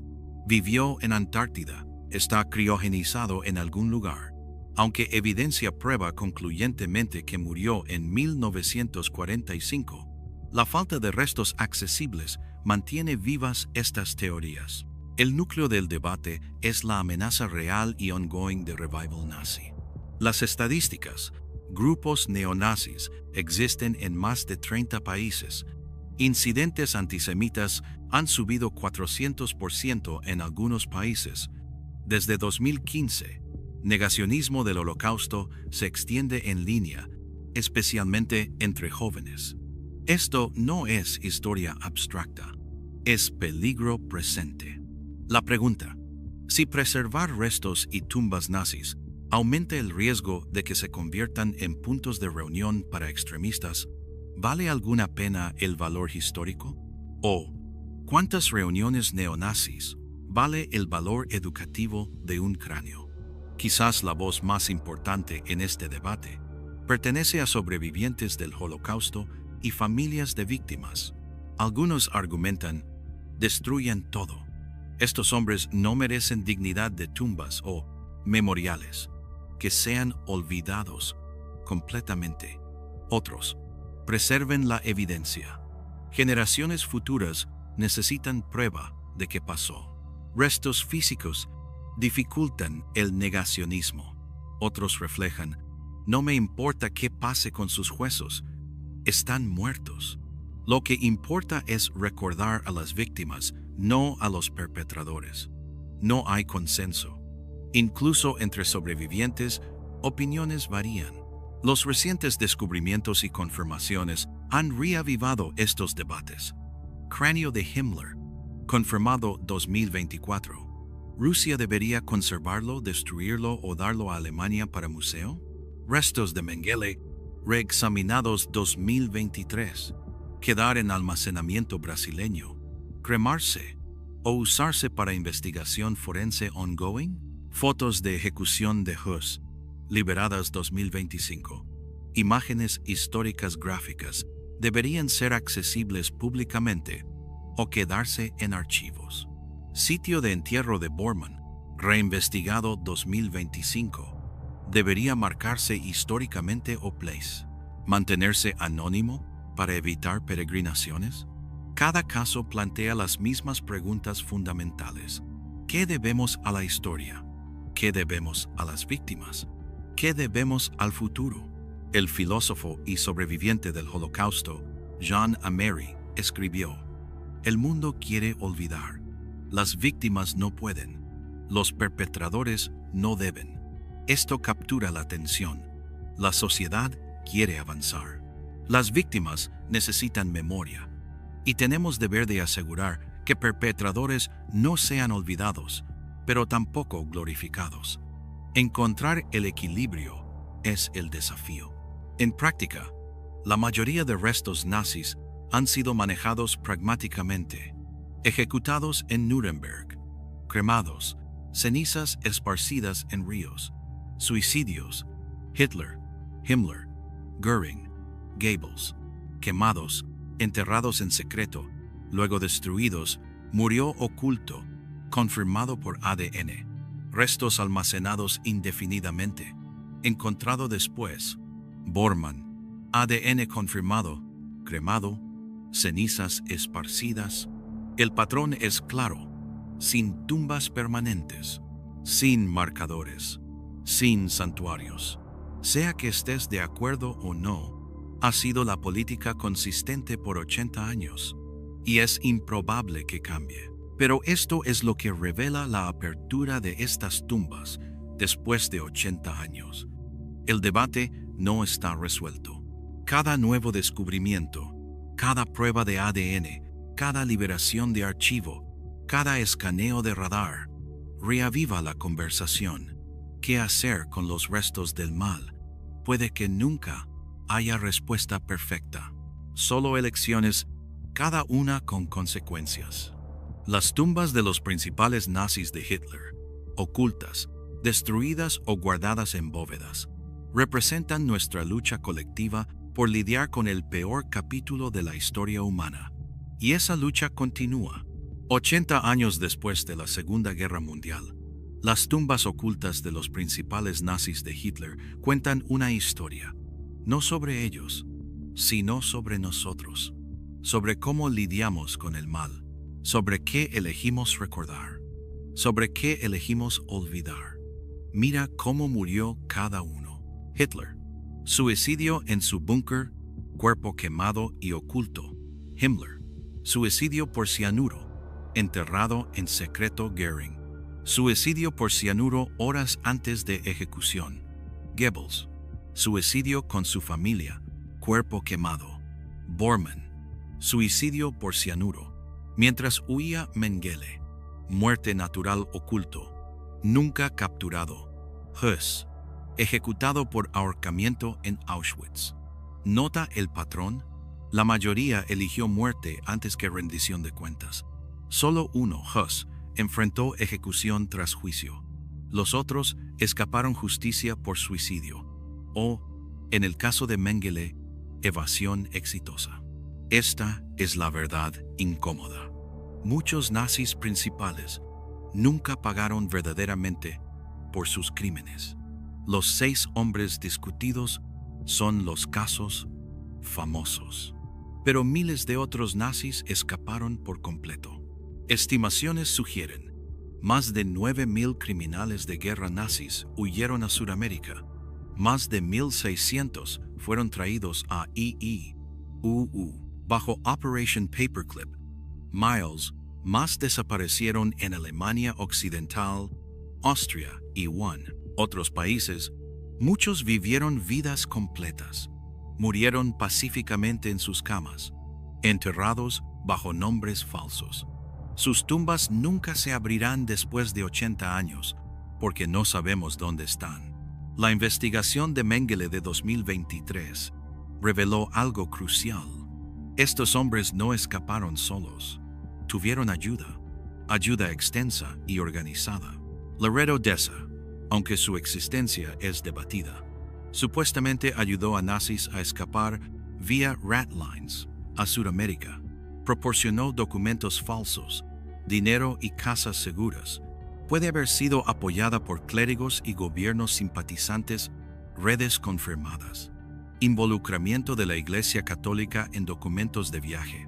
vivió en Antártida, está criogenizado en algún lugar, aunque evidencia prueba concluyentemente que murió en 1945. La falta de restos accesibles mantiene vivas estas teorías. El núcleo del debate es la amenaza real y ongoing de revival nazi. Las estadísticas: grupos neonazis existen en más de 30 países. Incidentes antisemitas han subido 400% en algunos países. Desde 2015, negacionismo del Holocausto se extiende en línea, especialmente entre jóvenes. Esto no es historia abstracta, es peligro presente. La pregunta: si preservar restos y tumbas nazis aumenta el riesgo de que se conviertan en puntos de reunión para extremistas, ¿vale alguna pena el valor histórico? ¿O cuántas reuniones neonazis vale el valor educativo de un cráneo? Quizás la voz más importante en este debate pertenece a sobrevivientes del Holocausto y familias de víctimas. Algunos argumentan: destruyan todo. Estos hombres no merecen dignidad de tumbas o memoriales, que sean olvidados completamente. Otros: preserven la evidencia. Generaciones futuras necesitan prueba de que pasó. Restos físicos dificultan el negacionismo. Otros reflejan: no me importa qué pase con sus huesos, están muertos. Lo que importa es recordar a las víctimas, no a los perpetradores. No hay consenso. Incluso entre sobrevivientes, opiniones varían. Los recientes descubrimientos y confirmaciones han reavivado estos debates. Cráneo de Himmler, confirmado 2024. ¿Rusia debería conservarlo, destruirlo o darlo a Alemania para museo? Restos de Mengele, reexaminados 2023. Quedar en almacenamiento brasileño. Cremarse o usarse para investigación forense ongoing. Fotos de ejecución de Hus, liberadas 2025. Imágenes históricas gráficas deberían ser accesibles públicamente o quedarse en archivos. Sitio de entierro de Bormann, reinvestigado 2025. ¿Debería marcarse históricamente o place? ¿Mantenerse anónimo para evitar peregrinaciones? Cada caso plantea las mismas preguntas fundamentales. ¿Qué debemos a la historia? ¿Qué debemos a las víctimas? ¿Qué debemos al futuro? El filósofo y sobreviviente del Holocausto, Jean Amery, escribió: "El mundo quiere olvidar. Las víctimas no pueden. Los perpetradores no deben. Esto captura la atención. La sociedad quiere avanzar. Las víctimas necesitan memoria. Y tenemos deber de asegurar que perpetradores no sean olvidados, pero tampoco glorificados. Encontrar el equilibrio es el desafío". En práctica, la mayoría de restos nazis han sido manejados pragmáticamente, ejecutados en Nuremberg, cremados, cenizas esparcidas en ríos, suicidios, Hitler, Himmler, Göring, Goebbels, quemados, enterrados en secreto, luego destruidos, murió oculto, confirmado por ADN, restos almacenados indefinidamente, encontrado después, Bormann, ADN confirmado, cremado, cenizas esparcidas. El patrón es claro: sin tumbas permanentes, sin marcadores, sin santuarios. Sea que estés de acuerdo o no, ha sido la política consistente por 80 años, y es improbable que cambie. Pero esto es lo que revela la apertura de estas tumbas después de 80 años. El debate no está resuelto. Cada nuevo descubrimiento, cada prueba de ADN, cada liberación de archivo, cada escaneo de radar, reaviva la conversación. ¿Qué hacer con los restos del mal? Puede que nunca haya respuesta perfecta. Solo elecciones, cada una con consecuencias. Las tumbas de los principales nazis de Hitler, ocultas, destruidas o guardadas en bóvedas, representan nuestra lucha colectiva por lidiar con el peor capítulo de la historia humana. Y esa lucha continúa. 80 años después de la Segunda Guerra Mundial, las tumbas ocultas de los principales nazis de Hitler cuentan una historia, no sobre ellos, sino sobre nosotros, sobre cómo lidiamos con el mal, sobre qué elegimos recordar, sobre qué elegimos olvidar. Mira cómo murió cada uno. Hitler, suicidio en su búnker, cuerpo quemado y oculto. Himmler, suicidio por cianuro, enterrado en secreto. Göring, suicidio por cianuro horas antes de ejecución. Goebbels, suicidio con su familia, cuerpo quemado. Bormann, suicidio por cianuro, mientras huía. Mengele, muerte natural oculto, nunca capturado. Hus, ejecutado por ahorcamiento en Auschwitz. ¿Nota el patrón? La mayoría eligió muerte antes que rendición de cuentas. Solo uno, Hus, enfrentó ejecución tras juicio. Los otros escaparon justicia por suicidio. O, en el caso de Mengele, evasión exitosa. Esta es la verdad incómoda. Muchos nazis principales nunca pagaron verdaderamente por sus crímenes. Los 6 hombres discutidos son los casos famosos. Pero miles de otros nazis escaparon por completo. Estimaciones sugieren: más de 9.000 criminales de guerra nazis huyeron a Sudamérica. Más de 1.600 fueron traídos a II. Bajo Operation Paperclip, miles más desaparecieron en Alemania Occidental, Austria y otros países. Muchos vivieron vidas completas. Murieron pacíficamente en sus camas, enterrados bajo nombres falsos. Sus tumbas nunca se abrirán después de 80 años, porque no sabemos dónde están. La investigación de Mengele de 2023 reveló algo crucial. Estos hombres no escaparon solos. Tuvieron ayuda extensa y organizada. Loreto Dessa, aunque su existencia es debatida, supuestamente ayudó a nazis a escapar vía ratlines a Sudamérica. Proporcionó documentos falsos, dinero y casas seguras. Puede haber sido apoyada por clérigos y gobiernos simpatizantes, redes confirmadas. Involucramiento de la Iglesia Católica en documentos de viaje.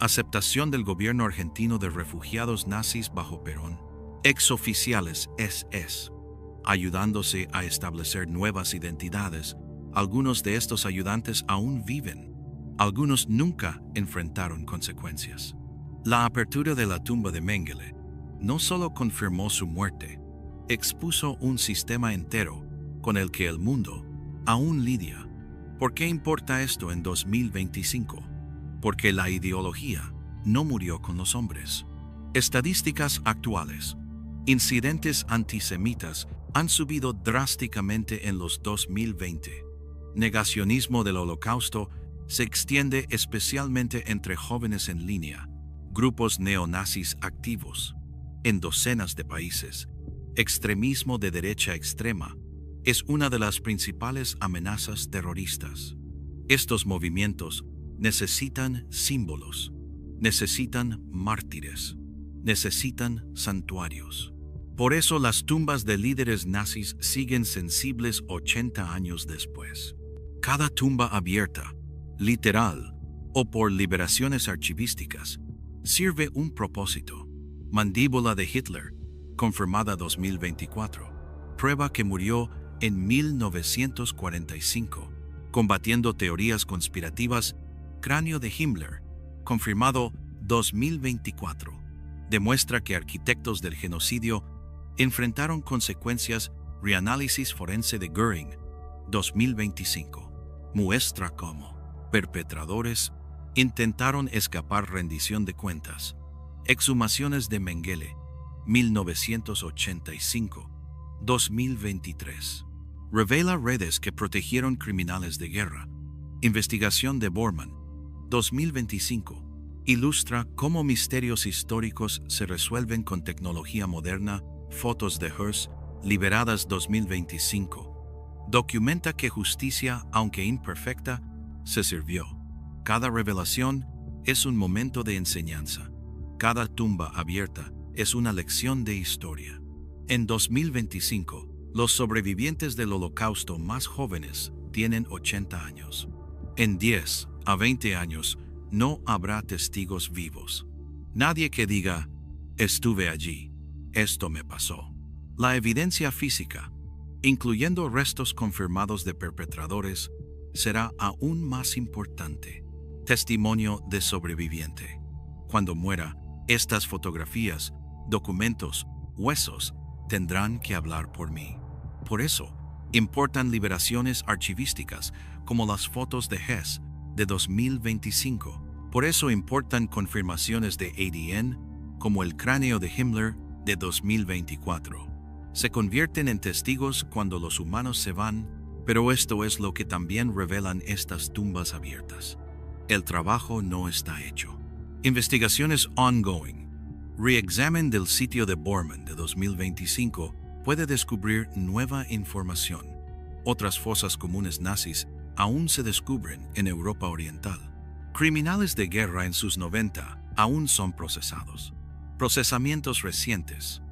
Aceptación del gobierno argentino de refugiados nazis bajo Perón. Exoficiales SS, ayudándose a establecer nuevas identidades. Algunos de estos ayudantes aún viven. Algunos nunca enfrentaron consecuencias. La apertura de la tumba de Mengele no solo confirmó su muerte, expuso un sistema entero con el que el mundo aún lidia. ¿Por qué importa esto en 2025? Porque la ideología no murió con los hombres. Estadísticas actuales. Incidentes antisemitas han subido drásticamente en los 2020. Negacionismo del Holocausto se extiende especialmente entre jóvenes en línea, grupos neonazis activos en docenas de países. Extremismo de derecha extrema es una de las principales amenazas terroristas. Estos movimientos necesitan símbolos, necesitan mártires, necesitan santuarios. Por eso las tumbas de líderes nazis siguen sensibles 80 años después. Cada tumba abierta, literal o por liberaciones archivísticas, sirve un propósito. Mandíbula de Hitler, confirmada 2024, prueba que murió en 1945, combatiendo teorías conspirativas. Cráneo de Himmler, confirmado 2024, demuestra que arquitectos del genocidio enfrentaron consecuencias. Reanálisis forense de Göring, 2025, muestra cómo perpetradores intentaron escapar rendición de cuentas. Exhumaciones de Mengele, 1985-2023. Revela redes que protegieron criminales de guerra. Investigación de Bormann, 2025. Ilustra cómo misterios históricos se resuelven con tecnología moderna. Fotos de Hearst, liberadas 2025. Documenta que justicia, aunque imperfecta, se sirvió. Cada revelación es un momento de enseñanza. Cada tumba abierta es una lección de historia. En 2025, los sobrevivientes del Holocausto más jóvenes tienen 80 años. En 10 a 20 años no habrá testigos vivos. Nadie que diga, estuve allí, esto me pasó. La evidencia física, incluyendo restos confirmados de perpetradores, será aún más importante. Testimonio de sobreviviente. Cuando muera, estas fotografías, documentos, huesos, tendrán que hablar por mí. Por eso, importan liberaciones archivísticas como las fotos de Hess de 2025. Por eso importan confirmaciones de ADN como el cráneo de Himmler de 2024. Se convierten en testigos cuando los humanos se van, pero esto es lo que también revelan estas tumbas abiertas. El trabajo no está hecho. Investigaciones ongoing. Reexamen del sitio de Bormann de 2025 puede descubrir nueva información. Otras fosas comunes nazis aún se descubren en Europa Oriental. Criminales de guerra en sus 90 aún son procesados. Procesamientos recientes.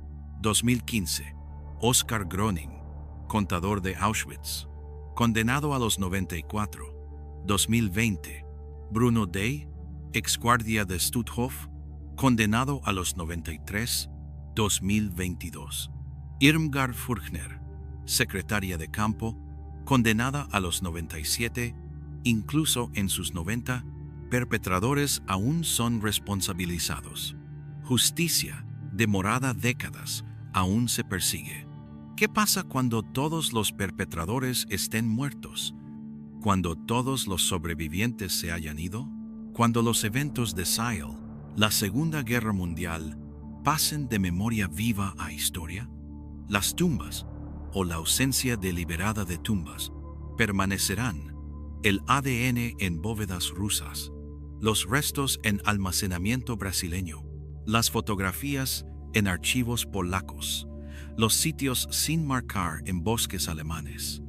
2015. Oskar Gröning, contador de Auschwitz, condenado a los 94. 2020. Bruno Day, exguardia de Stutthof, condenado a los 93. 2022. Irmgard Furchner, secretaria de campo, condenada a los 97, incluso en sus 90, Perpetradores aún son responsabilizados. Justicia, demorada décadas, aún se persigue. ¿Qué pasa cuando todos los perpetradores estén muertos? ¿Cuando todos los sobrevivientes se hayan ido? ¿Cuando los eventos de SEAL, la Segunda Guerra Mundial, pasen de memoria viva a historia? Las tumbas, o la ausencia deliberada de tumbas, permanecerán. El ADN en bóvedas rusas, los restos en almacenamiento brasileño, las fotografías en archivos polacos, los sitios sin marcar en bosques alemanes.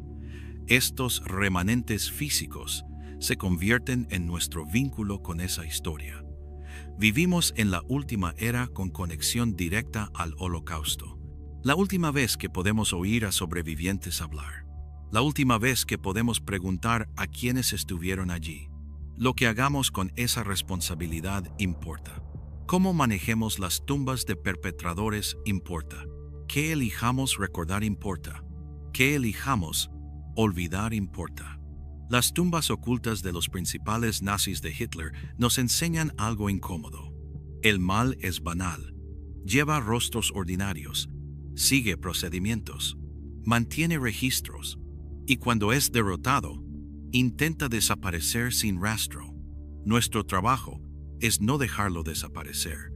Estos remanentes físicos se convierten en nuestro vínculo con esa historia. Vivimos en la última era con conexión directa al Holocausto. La última vez que podemos oír a sobrevivientes hablar. La última vez que podemos preguntar a quienes estuvieron allí. Lo que hagamos con esa responsabilidad importa. Cómo manejemos las tumbas de perpetradores importa. Qué elijamos recordar importa. Qué elijamos olvidar importa. Las tumbas ocultas de los principales nazis de Hitler nos enseñan algo incómodo. El mal es banal. Lleva rostros ordinarios. Sigue procedimientos. Mantiene registros. Y cuando es derrotado, intenta desaparecer sin rastro. Nuestro trabajo es no dejarlo desaparecer.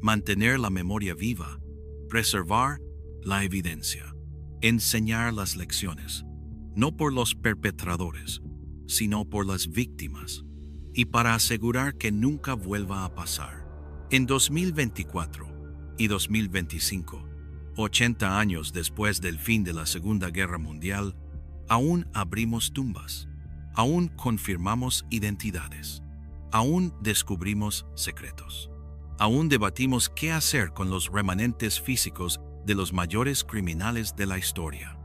Mantener la memoria viva. Preservar la evidencia. Enseñar las lecciones. No por los perpetradores, sino por las víctimas, y para asegurar que nunca vuelva a pasar. En 2024 y 2025, 80 años después del fin de la Segunda Guerra Mundial, aún abrimos tumbas, aún confirmamos identidades, aún descubrimos secretos, aún debatimos qué hacer con los remanentes físicos de los mayores criminales de la historia.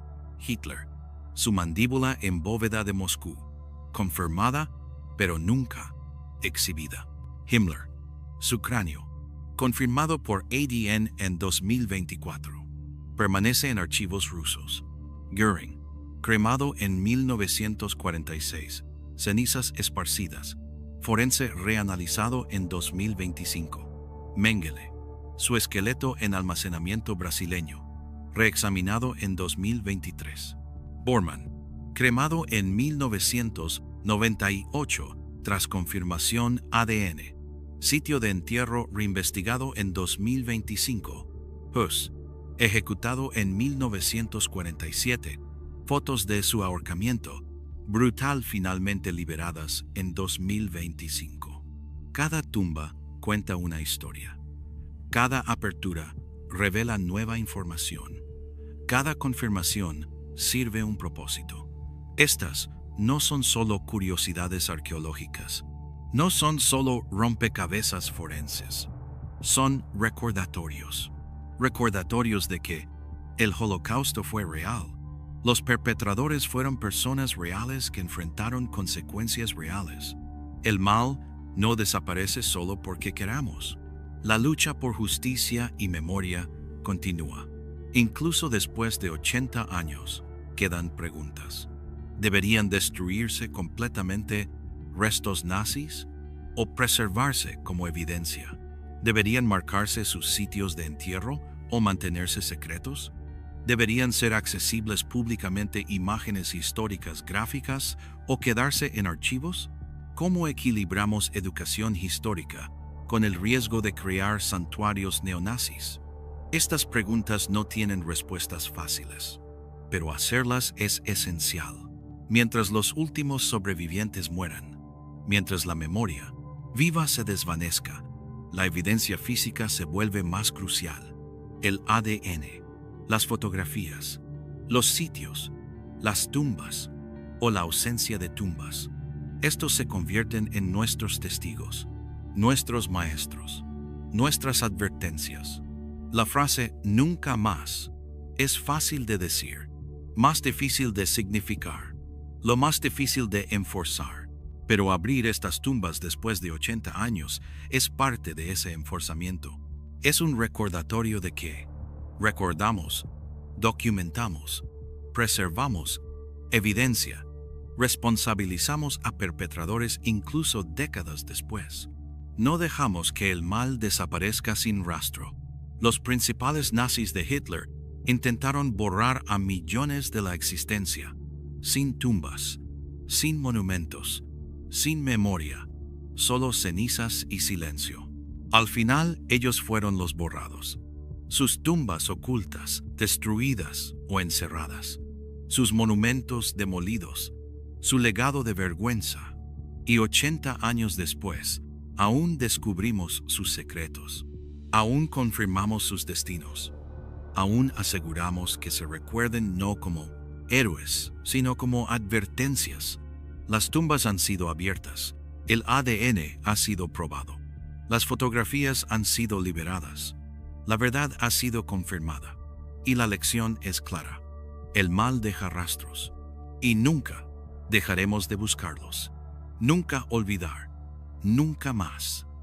Hitler, su mandíbula en bóveda de Moscú, confirmada, pero nunca exhibida. Himmler, su cráneo, confirmado por ADN en 2024, permanece en archivos rusos. Göring, cremado en 1946, cenizas esparcidas, forense reanalizado en 2025. Mengele, su esqueleto en almacenamiento brasileño, reexaminado en 2023. Bormann, cremado en 1998 tras confirmación ADN. Sitio de entierro reinvestigado en 2025. Hus, ejecutado en 1947. Fotos de su ahorcamiento, brutal finalmente liberadas en 2025. Cada tumba cuenta una historia. Cada apertura revela nueva información. Cada confirmación sirve un propósito. Estas no son solo curiosidades arqueológicas. No son solo rompecabezas forenses. Son recordatorios. Recordatorios de que el Holocausto fue real. Los perpetradores fueron personas reales que enfrentaron consecuencias reales. El mal no desaparece solo porque queramos. La lucha por justicia y memoria continúa. Incluso después de 80 años, quedan preguntas. ¿Deberían destruirse completamente restos nazis o preservarse como evidencia? ¿Deberían marcarse sus sitios de entierro o mantenerse secretos? ¿Deberían ser accesibles públicamente imágenes históricas gráficas o quedarse en archivos? ¿Cómo equilibramos educación histórica con el riesgo de crear santuarios neonazis? Estas preguntas no tienen respuestas fáciles, pero hacerlas es esencial. Mientras los últimos sobrevivientes mueran, mientras la memoria viva se desvanezca, la evidencia física se vuelve más crucial. El ADN, las fotografías, los sitios, las tumbas o la ausencia de tumbas. Estos se convierten en nuestros testigos, nuestros maestros, nuestras advertencias. La frase "nunca más" es fácil de decir, más difícil de significar, lo más difícil de enforzar. Pero abrir estas tumbas después de 80 años es parte de ese enforzamiento. Es un recordatorio de que recordamos, documentamos, preservamos evidencia, Responsabilizamos a perpetradores incluso décadas después. No dejamos que el mal desaparezca sin rastro. Los principales nazis de Hitler intentaron borrar a millones de la existencia, sin tumbas, sin monumentos, sin memoria, solo cenizas y silencio. Al final, ellos fueron los borrados. Sus tumbas ocultas, destruidas o encerradas. Sus monumentos demolidos. Su legado de vergüenza. Y 80 años después, aún descubrimos sus secretos. Aún confirmamos sus destinos. Aún aseguramos que se recuerden no como héroes, sino como advertencias. Las tumbas han sido abiertas. El ADN ha sido probado. Las fotografías han sido liberadas. La verdad ha sido confirmada. Y la lección es clara. El mal deja rastros. Y nunca dejaremos de buscarlos. Nunca olvidar. Nunca más.